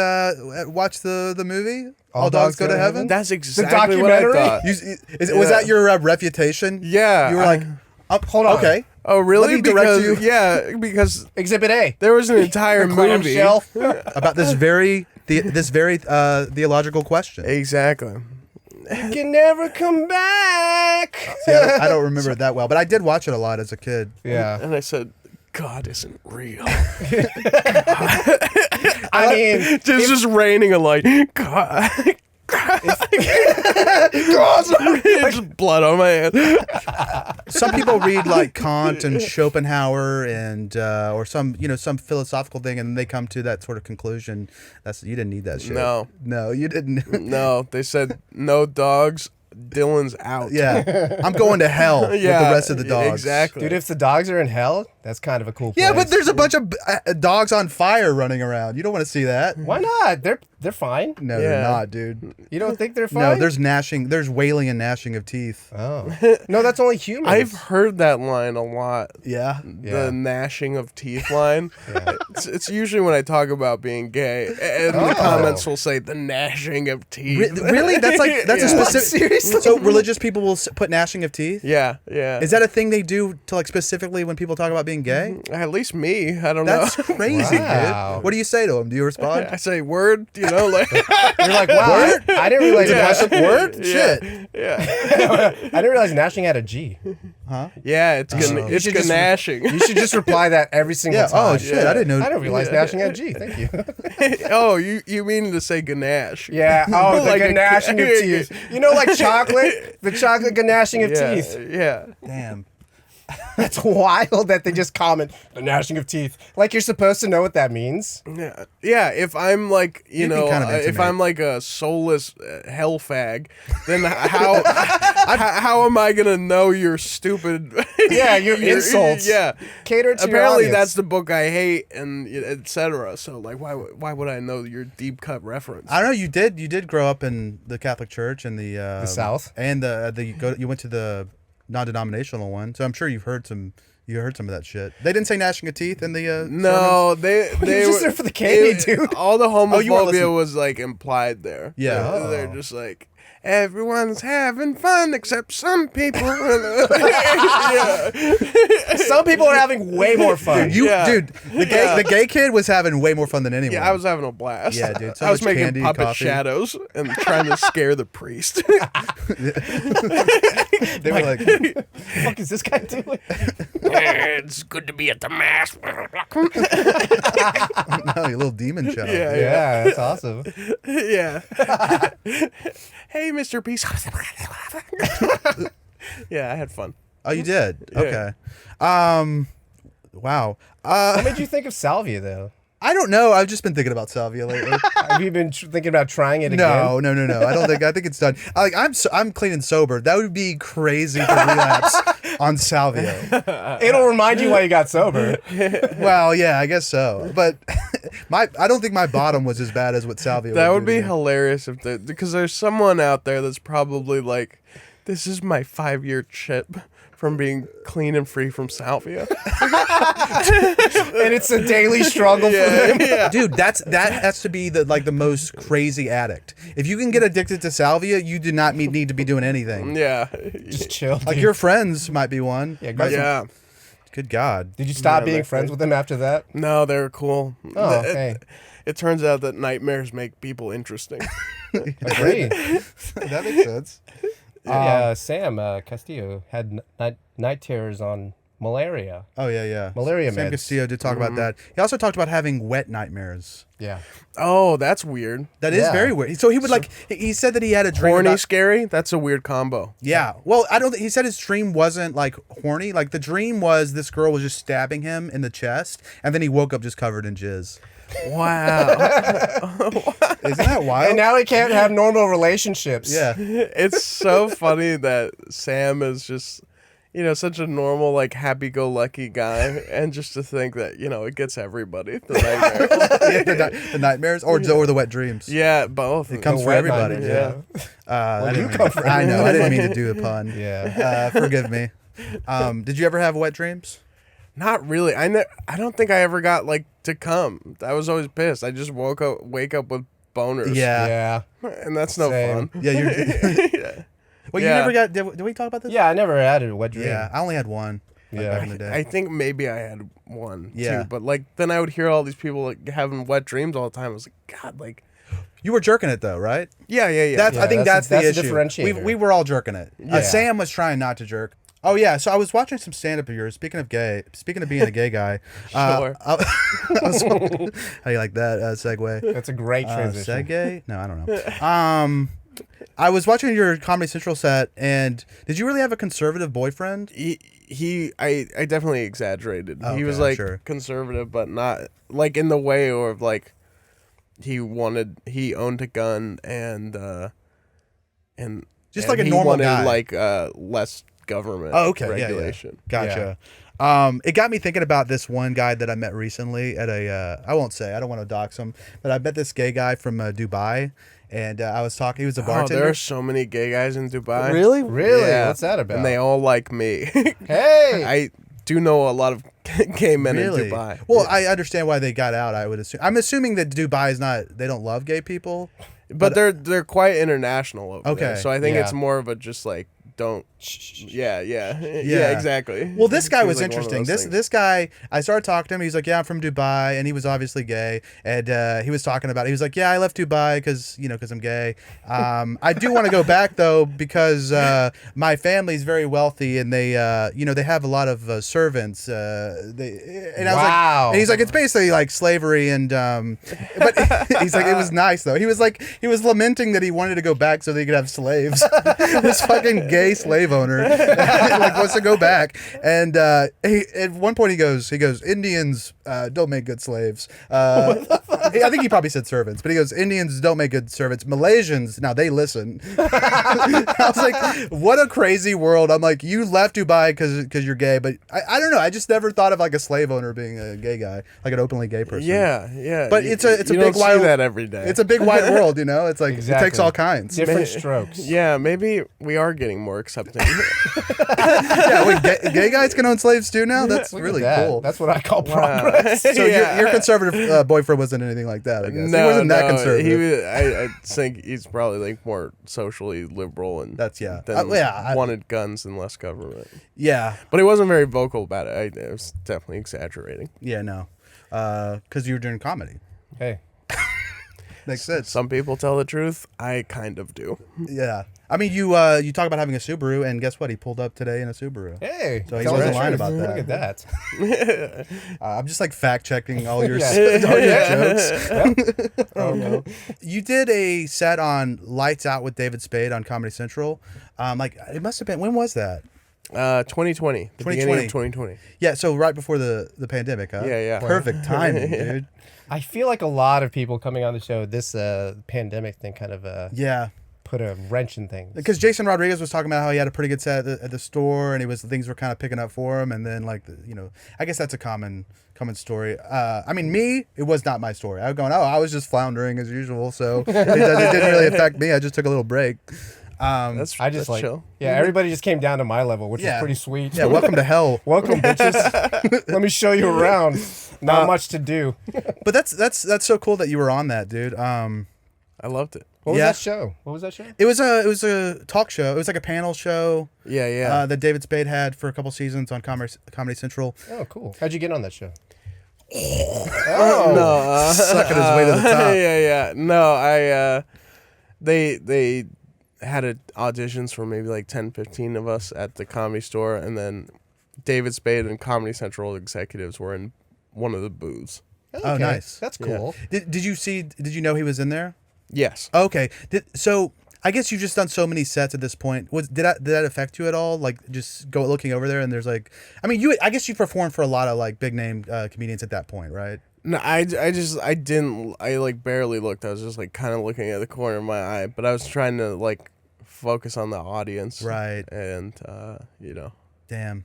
watch the movie? All dogs go to heaven. That's exactly what I documentary? thought. Was that your reputation? Yeah. You were like, Hold on. okay. Oh, really? Let me direct Because, you. yeah, because Exhibit A. there was an entire The movie. clamshell. About this very theological question. Exactly. You can never come back. See, I don't remember it that well, but I did watch it a lot as a kid. Yeah. And I said, God isn't real. I mean, just raining a light. God. Just blood on my hand. Some people read like Kant and Schopenhauer and or some philosophical thing, and they come to that sort of conclusion. You didn't need that shit. No, you didn't. No, they said no dogs. Dylan's out. Yeah, I'm going to hell with the rest of the dogs. Exactly. dude, if the dogs are in hell, that's kind of a cool place. Yeah, but there's a bunch of dogs on fire running around. You don't want to see that. Why not? They're fine. No, Yeah. they're not, dude. You don't think they're fine? No, there's gnashing. There's wailing and gnashing of teeth. Oh. No, that's only humans. I've heard that line a lot. Yeah. Yeah. The gnashing of teeth line. It's usually when I talk about being gay, and the comments will say the gnashing of teeth. Really? That's a Yeah. specific. Seriously? So religious people will put gnashing of teeth. Yeah. Is that a thing they do to like specifically when people talk about being gay? At least me. I don't That's know. crazy, Wow. dude. What do you say to them? Do you respond? I say word, like You're like, wow, Word? I didn't realize Word? Shit. yeah. I didn't realize gnashing had a G. Yeah, it's You should just- gnashing. You should just reply that every single Yeah. time. Oh shit! I didn't know. I didn't realize gnashing had a G. Thank you. Oh, you mean to say ganache? Yeah. Oh, the Like a- gnashing of teeth. You know, like chocolate, the chocolate gnashing of Yeah, teeth. yeah. Damn. That's wild that they just comment the gnashing of teeth. Like you're supposed to know what that means. Yeah, yeah. If I'm like, you can know, kind of if intimate. I'm like a soulless hell fag, then how am I gonna know you're stupid? Yeah, your insults. Yeah. Cater to your Apparently, audience. that's the book I hate, and etc. So, like, why would I know your deep cut reference? I don't know. You did grow up in the Catholic Church and the South? and you went to the non-denominational one, so I'm sure you've heard some. You heard some of that shit. They didn't say gnashing of teeth in the No, they You're just there for the candy, dude. All the you weren't homophobia listening. was like implied there. Yeah. They're just like, everyone's having fun except some people. Some people are having way more fun. Dude, the gay kid was having way more fun than anyone. Yeah, I was having a blast. Yeah, dude, so I was much making candy, puppet coffee. shadows and trying to scare the priest. They were like, What the fuck is this guy doing? It's good to be at the mass. no, you little demon child. Yeah. Yeah, that's awesome. Yeah. Hey, Mr. Peace. Yeah, I had fun. Oh, you did? Yeah. Okay. Wow. What made you think of Salvia, though? I don't know. I've just been thinking about Salvia lately. Have you been thinking about trying it again? No. I think it's done. I'm clean and sober. That would be crazy to relapse on Salvia. It'll remind you why you got sober. Well, yeah, I guess so. But I don't think my bottom was as bad as what Salvia. That would do be to me. hilarious because there's someone out there that's probably like, this is my 5-year chip from being clean and free from salvia. And it's a daily struggle for them. Yeah. Dude, that has to be the most crazy addict. If you can get addicted to salvia, you do not need to be doing anything. Yeah. Just chill. Like dude. your friends might be one. Yeah, guys- Yeah. Good God. Did you stop Yeah, being like friends that. with them after that? No, they were cool. Oh, It- hey. It turns out that nightmares make people interesting. Agree. That makes sense. Yeah, Sam Castillo had night terrors on malaria. Oh yeah. Malaria Sam meds. Castillo did talk about that. He also talked about having wet nightmares. Yeah. Oh, that's weird. That is Yeah. very weird. So he would he said that he had a dream Horny about, scary? That's a weird combo. yeah. Well, I don't. He said his dream wasn't like horny. Like the dream was this girl was just stabbing him in the chest, and then he woke up just covered in jizz. Wow. Isn't that wild? And now he can't have normal relationships. yeah. It's so funny that Sam is just, such a normal, like, happy-go-lucky guy. And just to think that, it gets everybody. The nightmare. The nightmares or the wet dreams. Yeah, both. It comes The for wet everybody. nightmares, I you didn't come for I know. I didn't mean to do the pun. Yeah. Forgive me. Did you ever have wet dreams? Not really. I don't think I ever got, like, to come. I was always pissed. I just wake up with boners. Yeah. Yeah. And that's no Same. fun. Yeah. You're. Yeah. Well, you Yeah. never got. Did we talk about this? Yeah, I never had a wet dream. Yeah. I only had one. Yeah. Back in the day. I think maybe I had one, Yeah. too. But, like, then I would hear all these people, like, having wet dreams all the time. I was like, God, like... You were jerking it though, right? Yeah. I think that's the the issue. differentiator. We were all jerking it. Yeah. Sam was trying not to jerk. Oh yeah, so I was watching some stand-up of yours. Speaking of being a gay guy. Sure. How do you like that segue? That's a great transition. Segue? No, I don't know. I was watching your Comedy Central set, and did you really have a conservative boyfriend? I definitely exaggerated. Oh, He was okay, I'm like sure. conservative, but not like in the way of like he owned a gun and Just and like a he normal wanted guy. like less government Oh, okay, regulation. Yeah. Gotcha. It got me thinking about this one guy that I met recently at I won't say, I don't want to dox him, but I met this gay guy from Dubai, and I was talking. He was a Oh, bartender. there are so many gay guys in Dubai. Really? Really? Yeah. What's that about? And they all like me. Hey! I do know a lot of gay men Really? in Dubai. Well, I understand why they got out. I would assume. I'm assuming that Dubai is not. They don't love gay people. But they're quite international over there. Okay. So I think Yeah. it's more of a just like don't. Yeah, exactly. Well, this guy Seems was like one of interesting. those things. This guy, I started talking to him. He's like, "Yeah, I'm from Dubai," and he was obviously gay. And he was talking about. He was like, "Yeah, I left Dubai because I'm gay. I do want to go back though because my family's very wealthy and they they have a lot of servants. I was Wow. like, and he's like, it's basically like slavery and but he's like, it was nice though. He was lamenting that he wanted to go back so they could have slaves. This fucking gay slave owner like wants to go back, and he at one point he goes Indians don't make good slaves. I think he probably said servants, but he goes, Indians don't make good servants. Malaysians, now they listen. I was like, what a crazy world. I'm like, you left Dubai because you're gay, but I don't know. I just never thought of like a slave owner being a gay guy, like an openly gay person. Yeah. But it's a you big don't see wide that every day. It's a big wide world, It's like Exactly. it takes all kinds. Different strokes. Yeah, maybe we are getting more more accepting. Yeah, wait, gay guys can own slaves too now? That's Look at really that. cool. That's what I call progress. So Yeah. your conservative boyfriend wasn't anything like that, I guess. No, he wasn't that no, conservative. He was, I think he's probably like more socially liberal and That's, yeah. than I wanted guns and less government. Yeah. But he wasn't very vocal about it. I was definitely exaggerating. Yeah, no. Because you were doing comedy. Hey, Makes sense. Some people tell the truth. I kind of do. Yeah. I mean, you talk about having a Subaru, and guess what? He pulled up today in a Subaru. hey. So he tell wasn't the lying truth. about that. Look at that. I'm just like fact checking all your, Yeah. all your Yeah. jokes. Oh no! You did a set on Lights Out with David Spade on Comedy Central. Like it must have been, when was that? 2020. The beginning of 2020. Yeah, so right before the pandemic, huh? Yeah, yeah. Perfect timing, dude. I feel like a lot of people coming on the show, this pandemic thing kind of Yeah. put a wrench in things. Because Jason Rodriguez was talking about how he had a pretty good set at the store, and things were kind of picking up for him, and then like I guess that's a common story. I mean, it was not my story. I was going, I was just floundering as usual, so it didn't really affect me. I just took a little break. That's I just that's chill. Yeah, everybody just came down to my level, which Yeah. is pretty sweet. Yeah, welcome to hell. Welcome, bitches. Let me show you around. Not much to do. But that's so cool that you were on that, dude. I loved it. What was Yeah. that show? What was that show? It was a talk show. It was like a panel show. Yeah, yeah. That David Spade had for a couple seasons on Comedy Central. Oh, cool. How'd you get on that show? No, Sucking his way to the top. yeah, yeah. No, they had auditions for maybe like 10, 15 of us at the Comedy Store, and then David Spade and Comedy Central executives were in one of the booths. Oh, nice. That's cool. Did you know he was in there? Yes. Okay. So I guess you've just done so many sets at this point. Did that affect you at all? Like just looking over there and there's like, I mean, I guess you performed for a lot of like big name comedians at that point, right? No, I didn't. I like barely looked. I was just like kind of looking at the corner of my eye, but I was trying to like focus on the audience, Right. And Damn.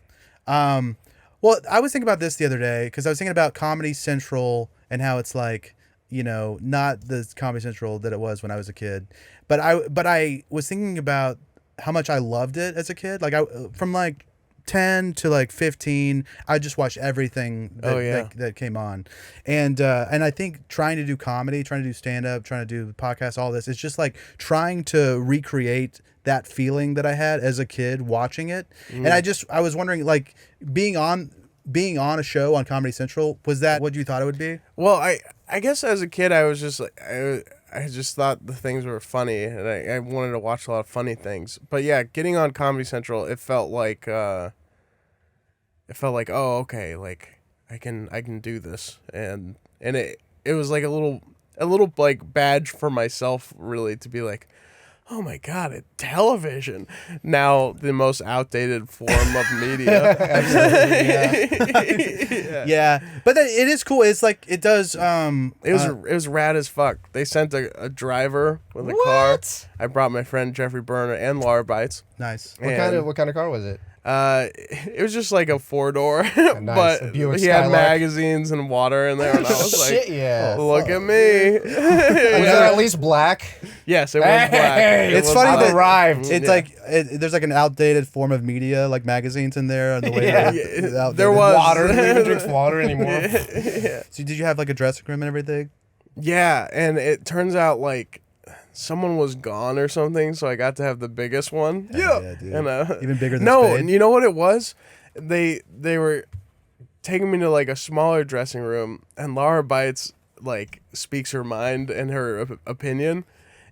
Well, I was thinking about this the other day because I was thinking about Comedy Central and how it's like, not the Comedy Central that it was when I was a kid, but I was thinking about how much I loved it as a kid. Like from like 10 to like 15, I just watched everything that came on, and I think trying to do comedy, trying to do stand up, trying to do podcasts, all this, it's just like trying to recreate that feeling that I had as a kid watching it. And I was wondering, like being on a show on Comedy Central, was that what you thought it would be? Well, I guess as a kid I was just like I just thought the things were funny, and I wanted to watch a lot of funny things. But yeah, getting on Comedy Central, it felt like oh, okay, like I can do this, and it was like a little like badge for myself, really, to be like, oh my God, television, now the most outdated form of media. Yeah, but it is cool. It's like it does. It was rad as fuck. They sent a driver with a car. I brought my friend Jeffrey Berner and Laura Bites. Nice. What kind of car was it? It was just like a 4-door, Nice. but A Buick he had Skylark. magazines and water in there, and I was like, Shit, yeah. look at me. Was it at least black? Yes, it was black. Hey, It's was funny I've that arrived. It's Yeah. like there's like an outdated form of media, like magazines in there, and the way Yeah. it's outdated. There was. Water. Nobody even drinks water anymore. So did you have like a dressing room and everything? Yeah, and it turns out like someone was gone or something, so I got to have the biggest one. Yeah, dude. And Even bigger than no, Spade? and you know what it was? They were taking me to like a smaller dressing room, and Laura Bites like speaks her mind and her opinion,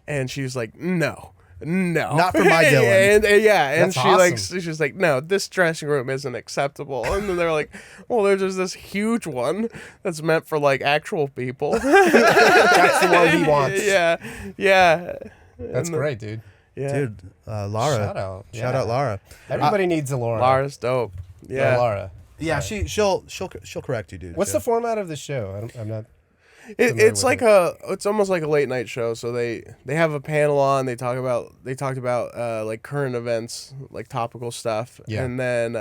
and she was like, no, Not for my Dylan. and That's she like awesome. she's like, no, this dressing room isn't acceptable. And then they're like, well, there's just this huge one that's meant for like actual people. That's the one he wants. yeah. That's great, dude. Yeah. Dude, Laura. Shout out. Shout Yeah. out Laura. Everybody needs a Laura. Laura's dope. Yeah. Laura. Yeah, she'll correct you, dude. What's the format of the show? I'm not. It's with like it's almost like a late night show. So they have a panel on. They talked about like current events, like topical stuff. Yeah. And then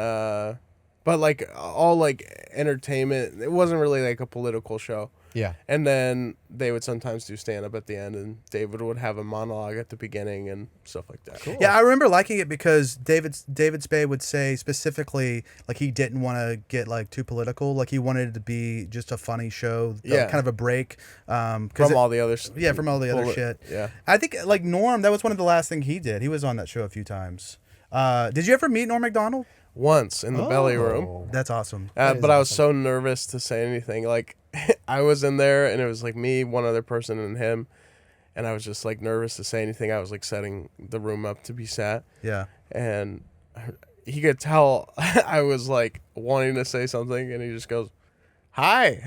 but like all like entertainment. It wasn't really like a political show. Yeah. And then they would sometimes do stand-up at the end, and David would have a monologue at the beginning and stuff like that. Cool. Yeah, I remember liking it because David Spade would say specifically like he didn't want to get like too political. Like he wanted it to be just a funny show, Yeah. kind of a break. From all the other from all the other shit. Yeah. I think like Norm, that was one of the last things he did. He was on that show a few times. Did you ever meet Norm MacDonald? Once in the belly room. Oh. That's awesome. But I was so nervous to say anything. Like, I was in there, and it was like me, one other person, and him. And I was just like nervous to say anything. I was like setting the room up to be sat. Yeah. And he could tell I was like wanting to say something, and he just goes, "Hi."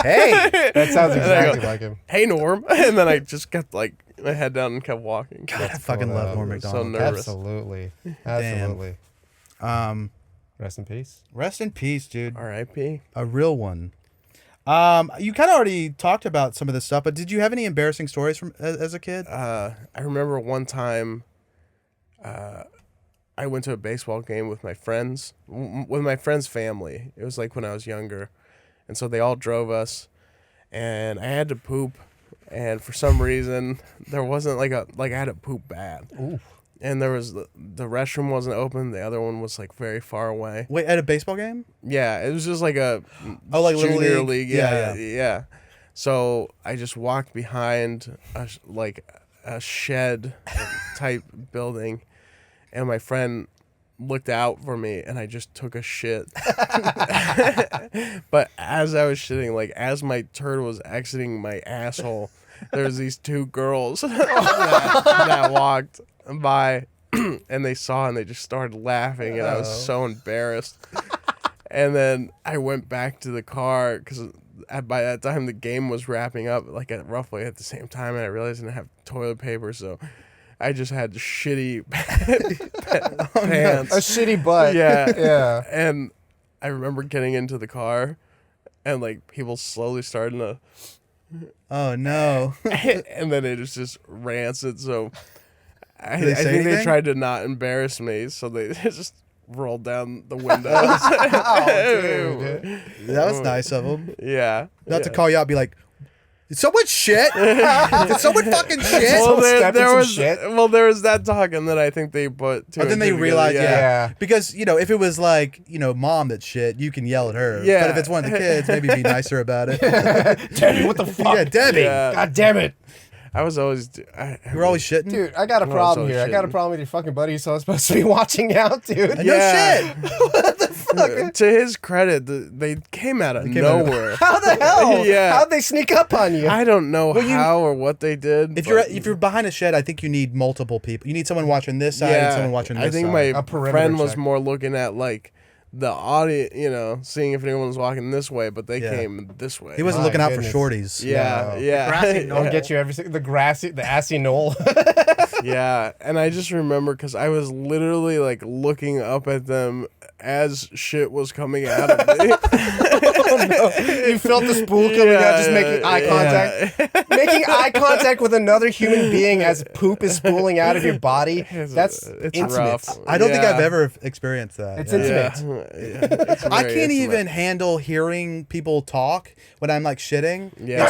Hey, that sounds exactly like him. "Hey, Norm." And then I just kept like my head down and kept walking. God, I fucking love Norm So MacDonald. nervous. Absolutely. Absolutely. Rest in peace. Rest in peace, dude. R.I.P. A real one. You kind of already talked about some of this stuff, but did you have any embarrassing stories from as a kid? I remember one time I went to a baseball game with my friends, with my friend's family. It was like when I was younger. And so they all drove us, and I had to poop. And for some reason, there wasn't I had to poop bad. Ooh. And there was, the restroom wasn't open. The other one was like very far away. Wait, at a baseball game? Yeah, it was just like a Like Little junior League? league. Yeah. So I just walked behind a shed type building, and my friend looked out for me, and I just took a shit. But as I was shitting, like as my turd was exiting my asshole, there was these two girls that walked by, and they saw, and they just started laughing, and I was so embarrassed. And then I went back to the car because by that time the game was wrapping up, like roughly at the same time, and I realized I didn't have toilet paper, so I just had shitty pants. A shitty butt. Yeah. Yeah. And I remember getting into the car, and like people slowly starting to, Oh no. and then it was just rancid. So I Did they say think they anything? tried to not embarrass me, so they just rolled down the windows. Oh, dude. That was nice of them. Yeah. Not to call you out, be like, did someone shit? Did someone fucking shit? Well, Someone stepped in there some was shit? there was that talk, and then I think they put two But then and they two together. realized, yeah. Yeah. Because, if it was like, mom that shit, you can yell at her. Yeah. But if it's one of the kids, maybe be nicer about it. Debbie, what the fuck? Yeah, Debbie. Yeah. God damn it. I was always. You're always shitting? Dude, I got a No, problem it's here. all I got a shitting. problem with your fucking buddy, so I'm supposed to be watching out, dude. Yeah. No shit. To his credit, they came out of came out of- nowhere. How the hell? Yeah. How'd they sneak up on you? I don't know how or what they did. If but- you're behind a shed, I think you need multiple people. You need someone watching this side and someone watching this I think side. A my perimeter friend was check. more looking at like the audience, seeing if anyone was walking this way, but they Yeah. came this way. He wasn't My looking out goodness. for shorties. Yeah, No. yeah, Grassy knoll. I'll get you the assy knoll. yeah. And I just remember because I was literally like looking up at them as shit was coming out of me. You felt the spool coming out, just making eye contact. Making eye contact with another human being as poop is spooling out of your body. That's It's intimate. rough. I don't think Yeah. I've ever experienced that. It's Yeah. intimate. It's I very can't intimate. even handle hearing people talk when I'm like shitting. Yeah.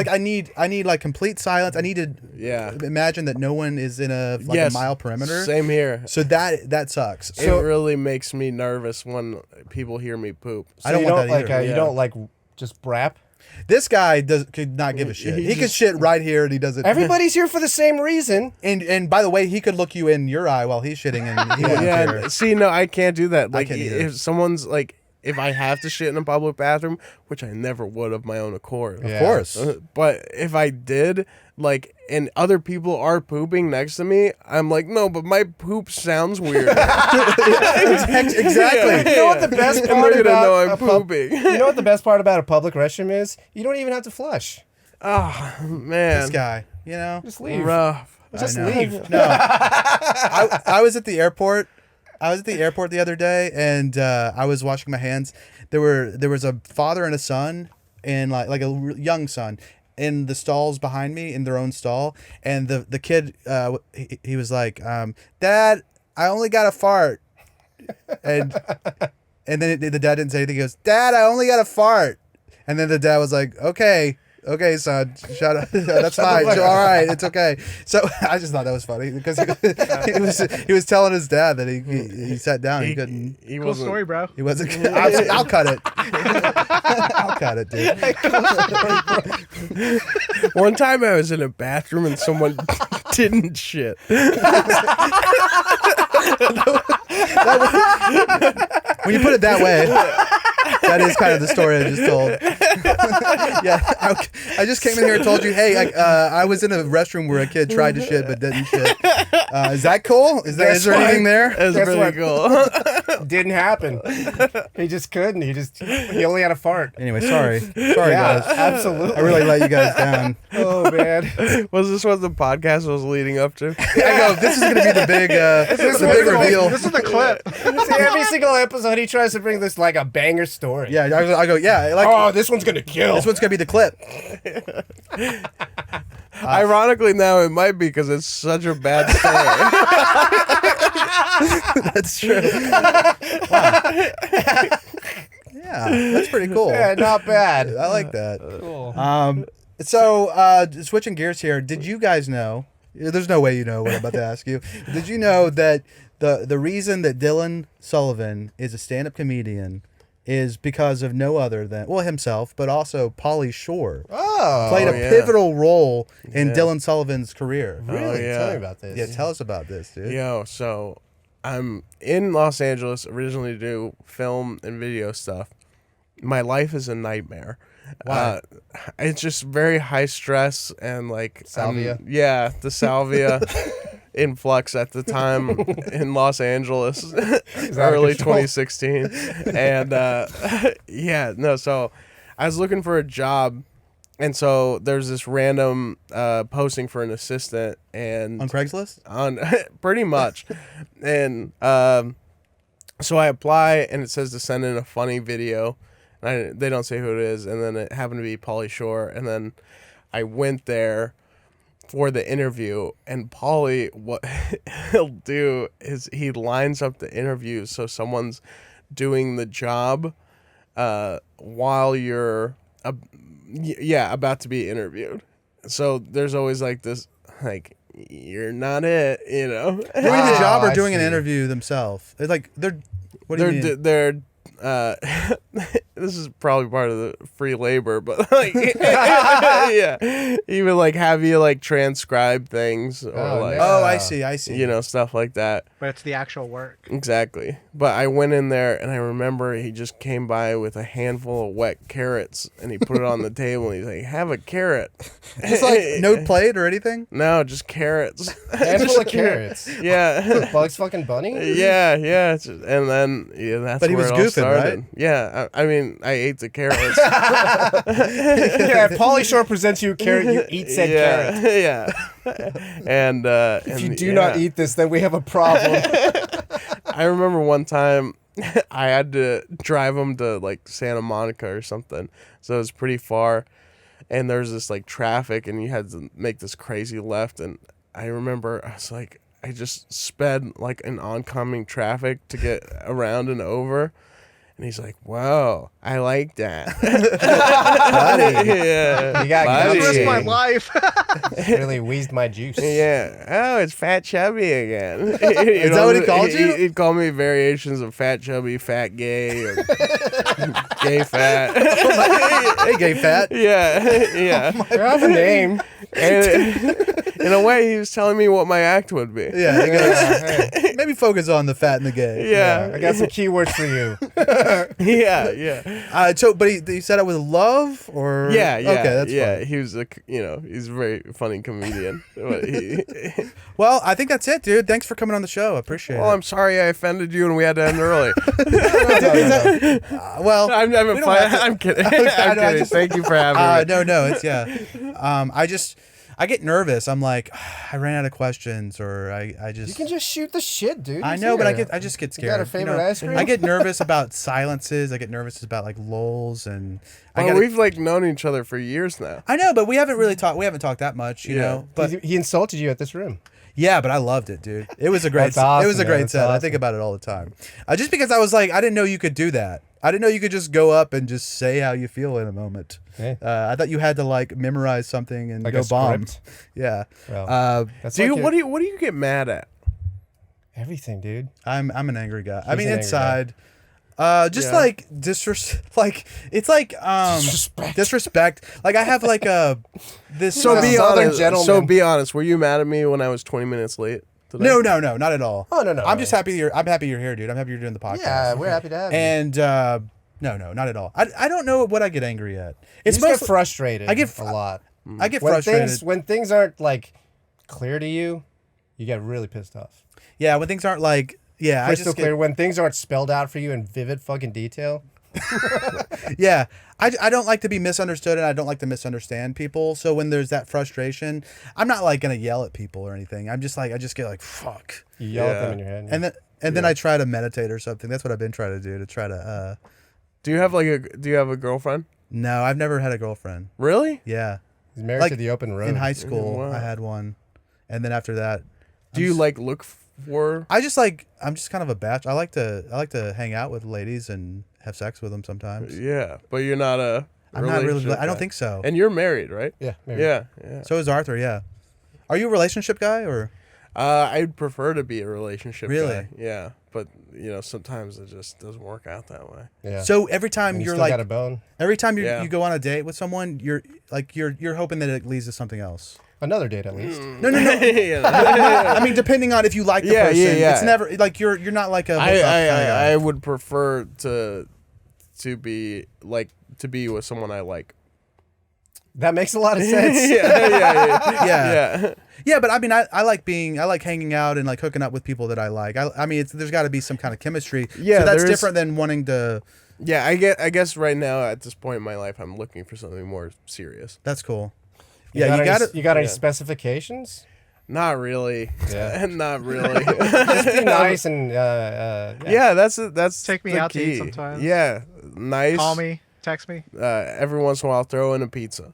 It's- I need like complete silence. I need to Yeah. imagine that no one is in a Yes. mile perimeter. Same here. So that sucks. It really makes me nervous when people hear me poop. I don't you want don't that like either. you Yeah. don't like just brap. This guy could not give a shit. He He could just- shit right here and he doesn't. Everybody's here for the same reason. And by the way, he could look you in your eye while he's shitting and he wouldn't Yeah, care. see, no, I can't do that. Like, can't either. if someone's like, if I have to shit in a public bathroom, which I never would of my own accord, Of course. but if I did, like, and other people are pooping next to me, I'm like, no, but my poop sounds weird. Exactly. You know what the best And part they're gonna about know a I'm pub- pooping. You know what the best part about a public restroom is? You don't even have to flush. Oh man, This guy, Just leave. rough. Just I know. leave. No, I was at the airport. I was at the airport the other day, and I was washing my hands. There was a father and a son, and like a young son, in the stalls behind me in their own stall, and the kid he was like, "Dad, I only got a fart," and then the dad didn't say anything. He goes, "Dad, I only got a fart." And then the dad was like, okay, son, shut up. That's fine. All right, it's okay. So I just thought that was funny because he was telling his dad that he sat down. He couldn't. He Cool wasn't. story, bro. He wasn't. I'll cut it. I'll cut it, dude. One time I was in a bathroom and someone didn't shit. When you put it that way, that is kind of the story I just told. Yeah, I just came in here and told you, hey, I was in a restroom where a kid tried to shit but didn't shit. Is that cool? Is there anything there? That's Guess pretty what? cool. Didn't happen. He just couldn't. He only had a fart. Anyway, sorry Yeah, guys. absolutely. I really let you guys down. Oh man. Was this what the podcast was leading up to? I go, this is going to be the big reveal. This is the clip. See, every single episode he tries to bring this like a banger story. Yeah, I go, yeah, like Oh, this one's gonna kill. this one's going to be the clip. Ironically, now it might be because it's such a bad story. That's true. Wow. Yeah, that's pretty cool. Yeah, not bad. I like that. Cool. So switching gears here, did you guys know? There's no way you know what I'm about to ask you. Did you know that the reason that Dylan Sullivan is a stand-up comedian is because of no other than himself, but also Pauly Shore Oh, played a yeah. pivotal role in Yeah. Dylan Sullivan's career. really? yeah. Tell me about this. Yeah, tell us about this, dude. Yo, so I'm in Los Angeles originally to do film and video stuff. My life is a nightmare. Why? It's just very high stress and like Salvia? yeah, the Salvia influx at the time in Los Angeles, early 2016, and yeah, no. So I was looking for a job, and so there's this random posting for an assistant, and On Craigslist? on pretty much, and so I apply, and it says to send in a funny video. They don't say who it is, and then it happened to be Pauly Shore, and then I went there for the interview, and Pauly, what he'll do is he lines up the interview so someone's doing the job while you're about to be interviewed. So there's always like this, like, you're not it, you know. Doing the job or I doing an see. interview themselves? It's like what do you mean? They're this is probably part of the free labor, but like, yeah, even like have you like transcribe things or Oh, like, no. Oh, I see. you know, stuff like that. But it's the actual work. Exactly. But I went in there and I remember he just came by with a handful of wet carrots and he put it on the table and he's like, have a carrot. Just like no plate or anything? No, just carrots. Handful of carrots. Yeah. Bugs fucking Bunny? Yeah. And then that's But he where was it all goofing, started. right? Yeah. I mean, I ate the carrots. Yeah, if Pauly Shore presents you a carrot, you eat said carrot. Yeah. And If you do not eat this, then we have a problem. I remember one time I had to drive him to like Santa Monica or something. So it was pretty far. And there's this like traffic and you had to make this crazy left. And I remember I was like, I just sped like an oncoming traffic to get around and over. And he's like, "Whoa, I like that." Buddy. Yeah, You got buddy. Risk my Shame. life. Really wheezed my juice. Yeah. Oh, it's Fat Chubby again. Is that what he called you? He'd call me variations of Fat Chubby, Fat Gay, or Gay Fat. Hey, gay fat. Yeah. You have a name. And in a way, he was telling me what my act would be. Yeah, he goes, Yeah, hey, maybe focus on the fat and the gay. I Yeah. got some keywords for you. Yeah. But he said it with love, or Yeah. Okay, that's yeah. fine. He was he's a very funny comedian. But Well, I think that's it, dude. Thanks for coming on the show. I appreciate well, it. I'm sorry I offended you and we had to end early. Well, I'm we don't have to- I'm kidding. I I'm know, I kidding. just- Thank you for having me. no, it's I get nervous. I'm like, I ran out of questions, or I just. You can just shoot the shit, dude. I He's know, but here. I just get You scared. got a favorite ice cream? I get nervous about silences. I get nervous about like lulls, and Well, we've like known each other for years now. I know, but we haven't really talked. We haven't talked that much, you know. But He insulted you at this room. Yeah, but I loved it, dude. It was a great. That's awesome, it was a man. great That's set. I awesome. think about it all the time. Just because I was like, I didn't know you could do that. I didn't know you could just go up and just say how you feel in a moment. Yeah. I thought you had to like memorize something and Like go a bomb. script? Yeah. Well, that's Do you like what do you get mad at? everything, dude. I'm an angry guy. I He's mean, an angry inside. Just Yeah. like like it's like disrespect. Like I have like a this. So a be Southern honest. gentleman. So be honest. Were you mad at me when I was 20 minutes late today? no, not at all. Oh, no. I'm just happy I'm happy you're here, dude. I'm happy you're doing the podcast. Yeah, we're happy to have you. And no, not at all. I don't know what I get angry at. You It's just get mostly, frustrated. I get a lot. I get When frustrated. when things aren't like clear to you, you get really pissed off. Yeah, when things aren't like I Crystal just clear. get, When things aren't spelled out for you in vivid fucking detail. yeah. I don't like to be misunderstood, and I don't like to misunderstand people. So when there's that frustration, I'm not like gonna yell at people or anything. I'm just like I just get like fuck, You yell at them Yeah. in your head. and then I try to meditate or something. That's what I've been trying to do to try to. Do you have a girlfriend? No, I've never had a girlfriend. Really? Yeah, He's married like, to the open road. in high school Wow. I had one, and then after that, Do you like look for? I'm just kind of a batch. I like to hang out with ladies and have sex with them sometimes. Yeah, but you're not a. I'm not really. relationship I don't guy. think so. And you're married, right? Yeah. Married. Yeah. So is Arthur. Yeah. Are you a relationship guy or? I'd prefer to be a relationship Really? guy. Yeah, but sometimes it just doesn't work out that way. Yeah. So every time And you you're still got a like, bone. every time Yeah. you go on a date with someone, you're hoping that it leads to something else. Another date at least. No. Yeah. I mean, depending on if you like the Yeah, person, yeah. it's never like you're not like a. hookup kinda guy. I would prefer to be with someone I like. That makes a lot of sense. Yeah. Yeah, but I mean, I like hanging out and like hooking up with people that I like. I mean, there's got to be some kind of chemistry. Yeah, so that's there is- different than wanting to. Yeah, I guess right now at this point in my life, I'm looking for something more serious. That's cool. You Yeah, got you any- got it. You got any Yeah. specifications? Not really. Yeah. Not really. Just be nice and Yeah, that's Take me the out to eat key. sometimes. Yeah, nice. Call me, text me. Every once in a while, throw in a pizza.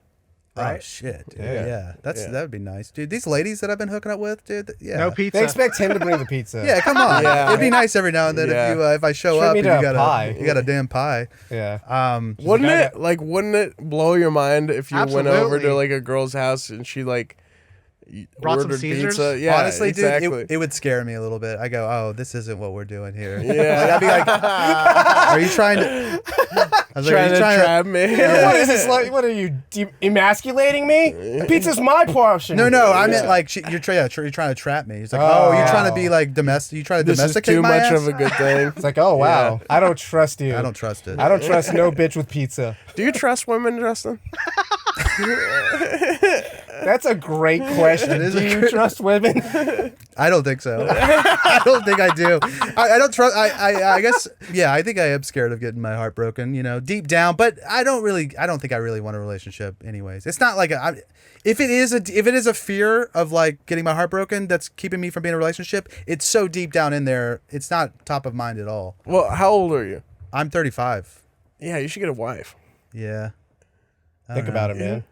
Oh Right. shit, dude. Yeah. Yeah, that Yeah. would be nice, dude. These ladies that I've been hooking up with, dude. Yeah. No pizza. They expect him to bring the pizza. Yeah, come on. Yeah. It'd be nice every now and then Yeah. if I show Treat up me and to you a got pie. you got a damn pie. Yeah. Wouldn't I it wouldn't it blow your mind if you went over to Absolutely. like a girl's house and she like Brought some ordered Caesars? pizza? Yeah, Honestly, exactly. dude, it would scare me a little bit. I go, oh, this isn't what we're doing here. Yeah. Like, I'd be like, are you trying to? I was like, trying are you to trying trap me. What is this? Like, what are you emasculating me? Pizza's my portion. No, I meant like you're trying to trap me. He's like, oh, you're trying to be like domestic. You trying to This is domesticate too my much ass? of a good thing. It's like, oh wow, I don't trust you. I don't trust it. I don't trust no bitch with pizza. Do you trust women, Justin? That's a great question. Do you trust women? I don't think so. I don't think I do. I don't trust. I guess. Yeah, I think I am scared of getting my heart broken. Deep down. But I don't think I really want a relationship. Anyways, it's not like if it is a fear of like getting my heart broken that's keeping me from being in a relationship. It's so deep down in there. It's not top of mind at all. Well, how old are you? I'm 35. Yeah, you should get a wife. Yeah. Think about it, man.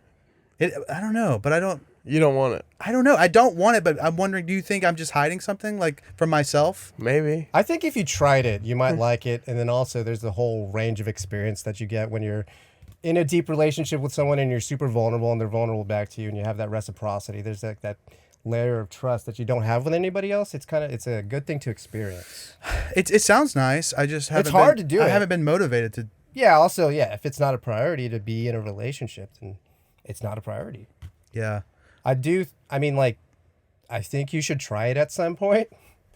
I don't know, but I don't. You don't want it. I don't know. I don't want it, but I'm wondering. Do you think I'm just hiding something like from myself? Maybe. I think if you tried it, you might like it. And then also there's the whole range of experience that you get when you're in a deep relationship with someone and you're super vulnerable and they're vulnerable back to you and you have that reciprocity. There's that layer of trust that you don't have with anybody else. It's a good thing to experience. It sounds nice. I just haven't. hard to do I it. haven't been motivated to. Yeah, also, if it's not a priority to be in a relationship, then it's not a priority. Yeah. I think you should try it at some point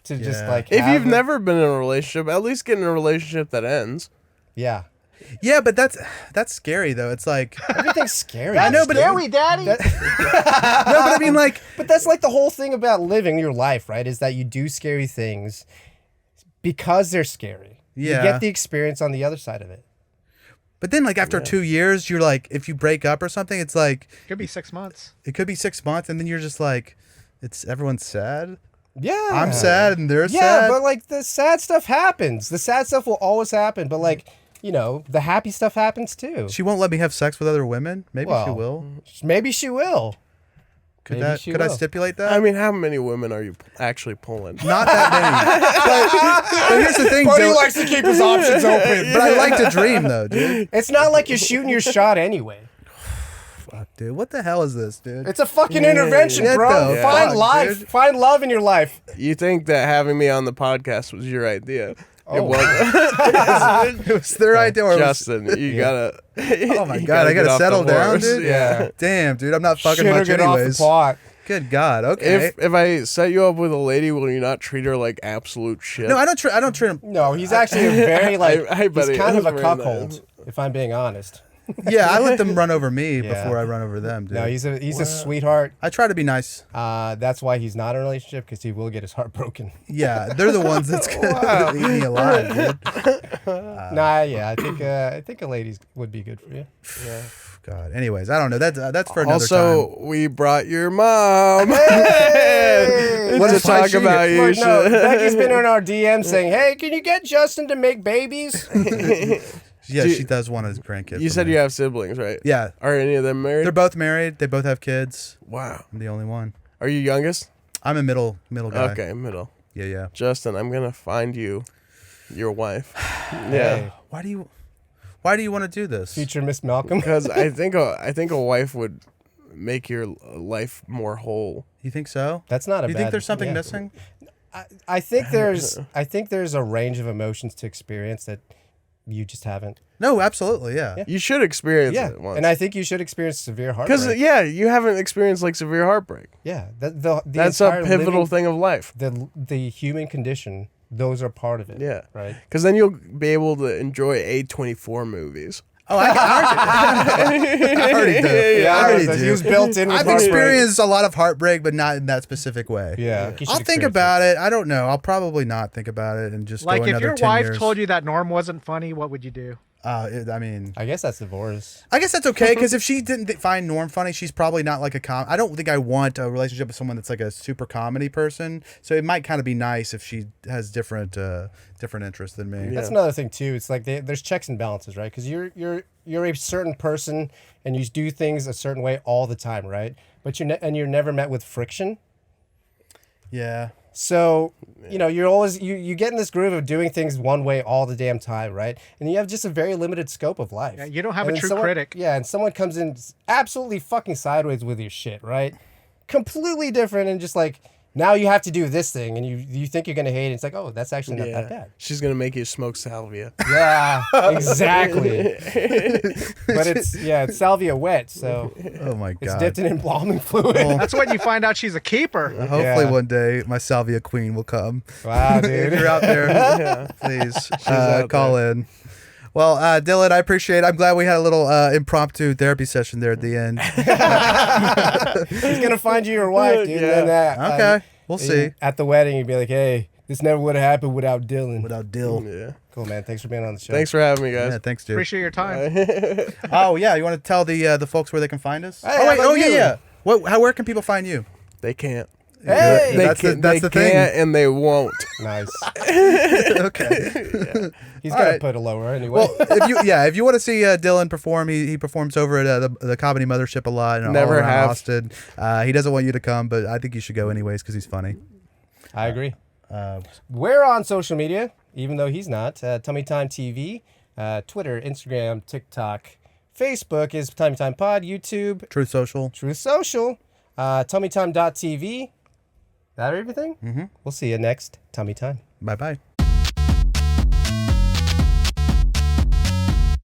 to just Yeah. like If have you've it. never been in a relationship, at least get in a relationship that ends. Yeah. Yeah, but that's scary though. It's like Everything's scary. I know, but Scary, Daddy. no, but I mean like But that's like the whole thing about living your life, right? Is that you do scary things because they're scary. Yeah. You get the experience on the other side of it. but then like after 2 years, you're like if you break up or something, it's like Could be 6 months. it could be 6 months, and then you're just like, everyone's sad. Yeah. I'm sad, and they're Yeah, sad. but like the sad stuff happens. The sad stuff will always happen. But like, the happy stuff happens too. She won't let me have sex with other women. Maybe she Well, will. Maybe she will. Could Maybe she could I will. stipulate that? I mean, how many women are you actually pulling? Not that many. but here's the thing, Buddy Dylan, likes to keep his options open. but I like to dream though, dude. It's not like you're shooting your shot anyway. Fuck, dude. What the hell is this, dude? It's a fucking intervention, Get bro. the Find fuck, life. dude. Find love in your life. You think that having me on the podcast was your idea? It Oh. wasn't. It was their idea. Or it was- Justin, you gotta. Oh my you god, I get gotta off the settle down, horse. dude. Yeah. Damn, dude, I'm not fucking Shit or much get off the anyways. pot. Good God. Okay. If I set you up with a lady, will you not treat her like absolute shit? No, I don't treat him. No, he's actually a very like I bet he's he kind of is a very cuckold, if I'm being honest. Yeah, I let them run over me Yeah. before I run over them, dude. No, he's a sweetheart. I try to be nice. That's why he's not in a relationship, because he will get his heart broken. Yeah, they're the ones that's gonna eat me alive, dude. I think a lady would be good for you. Yeah. God. Anyways, I don't know. That's for another Also, time. we brought your mom Hey! What to if I talk shoot about it? you. Look, no, Becky's been in our DM saying, "Hey, can you get Justin to make babies?" Yeah, Do- she does want a grandkid. You for said me. you have siblings, right? Yeah, Are any of them married? they're both married. They both have kids. Wow. I'm the only one. Are you youngest? I'm a middle guy. Okay, middle. Yeah. Justin, I'm gonna find you your wife. Yeah. Hey, Why do you want to do this? future Miss Malcolm. Because I think a wife would make your life more whole. You think so? That's not a You bad. think there's something yeah. missing? I think there's a range of emotions to experience that you just haven't. No, absolutely. Yeah. You should experience Yeah, it once. and I think you should experience severe heartbreak. Because you haven't experienced like severe heartbreak. Yeah, the That's entire a pivotal living- thing of life. The human condition. Those are part of it. Yeah. Right. Because then you'll be able to enjoy A24 movies. Oh, I already do. Yeah, I already he do. was built in. With I've heartbreak. experienced a lot of heartbreak, but not in that specific way. Yeah, you should I'll think experience about it. I don't know. I'll probably not think about it and just Like go if another your 10 wife years. told you that Norm wasn't funny, what would you do? I mean, I guess that's divorce. I guess that's okay because if she didn't find Norm funny, she's probably not like a I don't think I want a relationship with someone that's like a super comedy person. So it might kind of be nice if she has different interests than me. That's another thing too. It's like there's checks and balances, right? Because you're a certain person and you do things a certain way all the time, right? But you're never met with friction. Yeah. So, you're always you get in this groove of doing things one way all the damn time, right? And you have just a very limited scope of life. Yeah, you don't have And a then true critic. Yeah, and someone comes in absolutely fucking sideways with your shit, right? Completely different, and just like, now you have to do this thing, and you think you're gonna hate it. It's like, oh, that's actually not that bad. She's gonna make you smoke salvia. Yeah, exactly. But it's salvia wet, so Oh my it's god. dipped in embalming fluid. That's when you find out she's a keeper. Hopefully Yeah. one day my Salvia queen will come. Wow, If dude. you're out there, please out call in. Well, Dylan, I appreciate it. I'm glad we had a little impromptu therapy session there at the end. He's gonna find you your wife, dude. Yeah. And then, Okay, we'll see. At the wedding, you'd be like, "Hey, this never would have happened without Dylan." Without Dill. Yeah. Cool, man. Thanks for being on the show. Thanks for having me, guys. Yeah, thanks, dude. Appreciate your time. Oh yeah, you want to tell the folks where they can find us? Hey, oh wait, how about oh yeah, you? yeah. Where can people find you? They can't. Hey! They That's can't, that's they the thing. can't and they won't. Nice. Okay. He's All gonna right. put a lower anyway. Well, if you want to see Dylan perform, he performs over at the Comedy Mothership a lot. And Never all around have. Austin. He doesn't want you to come, but I think you should go anyways because he's funny. I agree. We're on social media, even though he's not. Tummy Time TV, Twitter, Instagram, TikTok, Facebook is Tummy Time Pod, YouTube, Truth Social. Truth Social, TummyTime.tv. That everything? Mm-hmm. We'll see you next Tummy Time. Bye bye.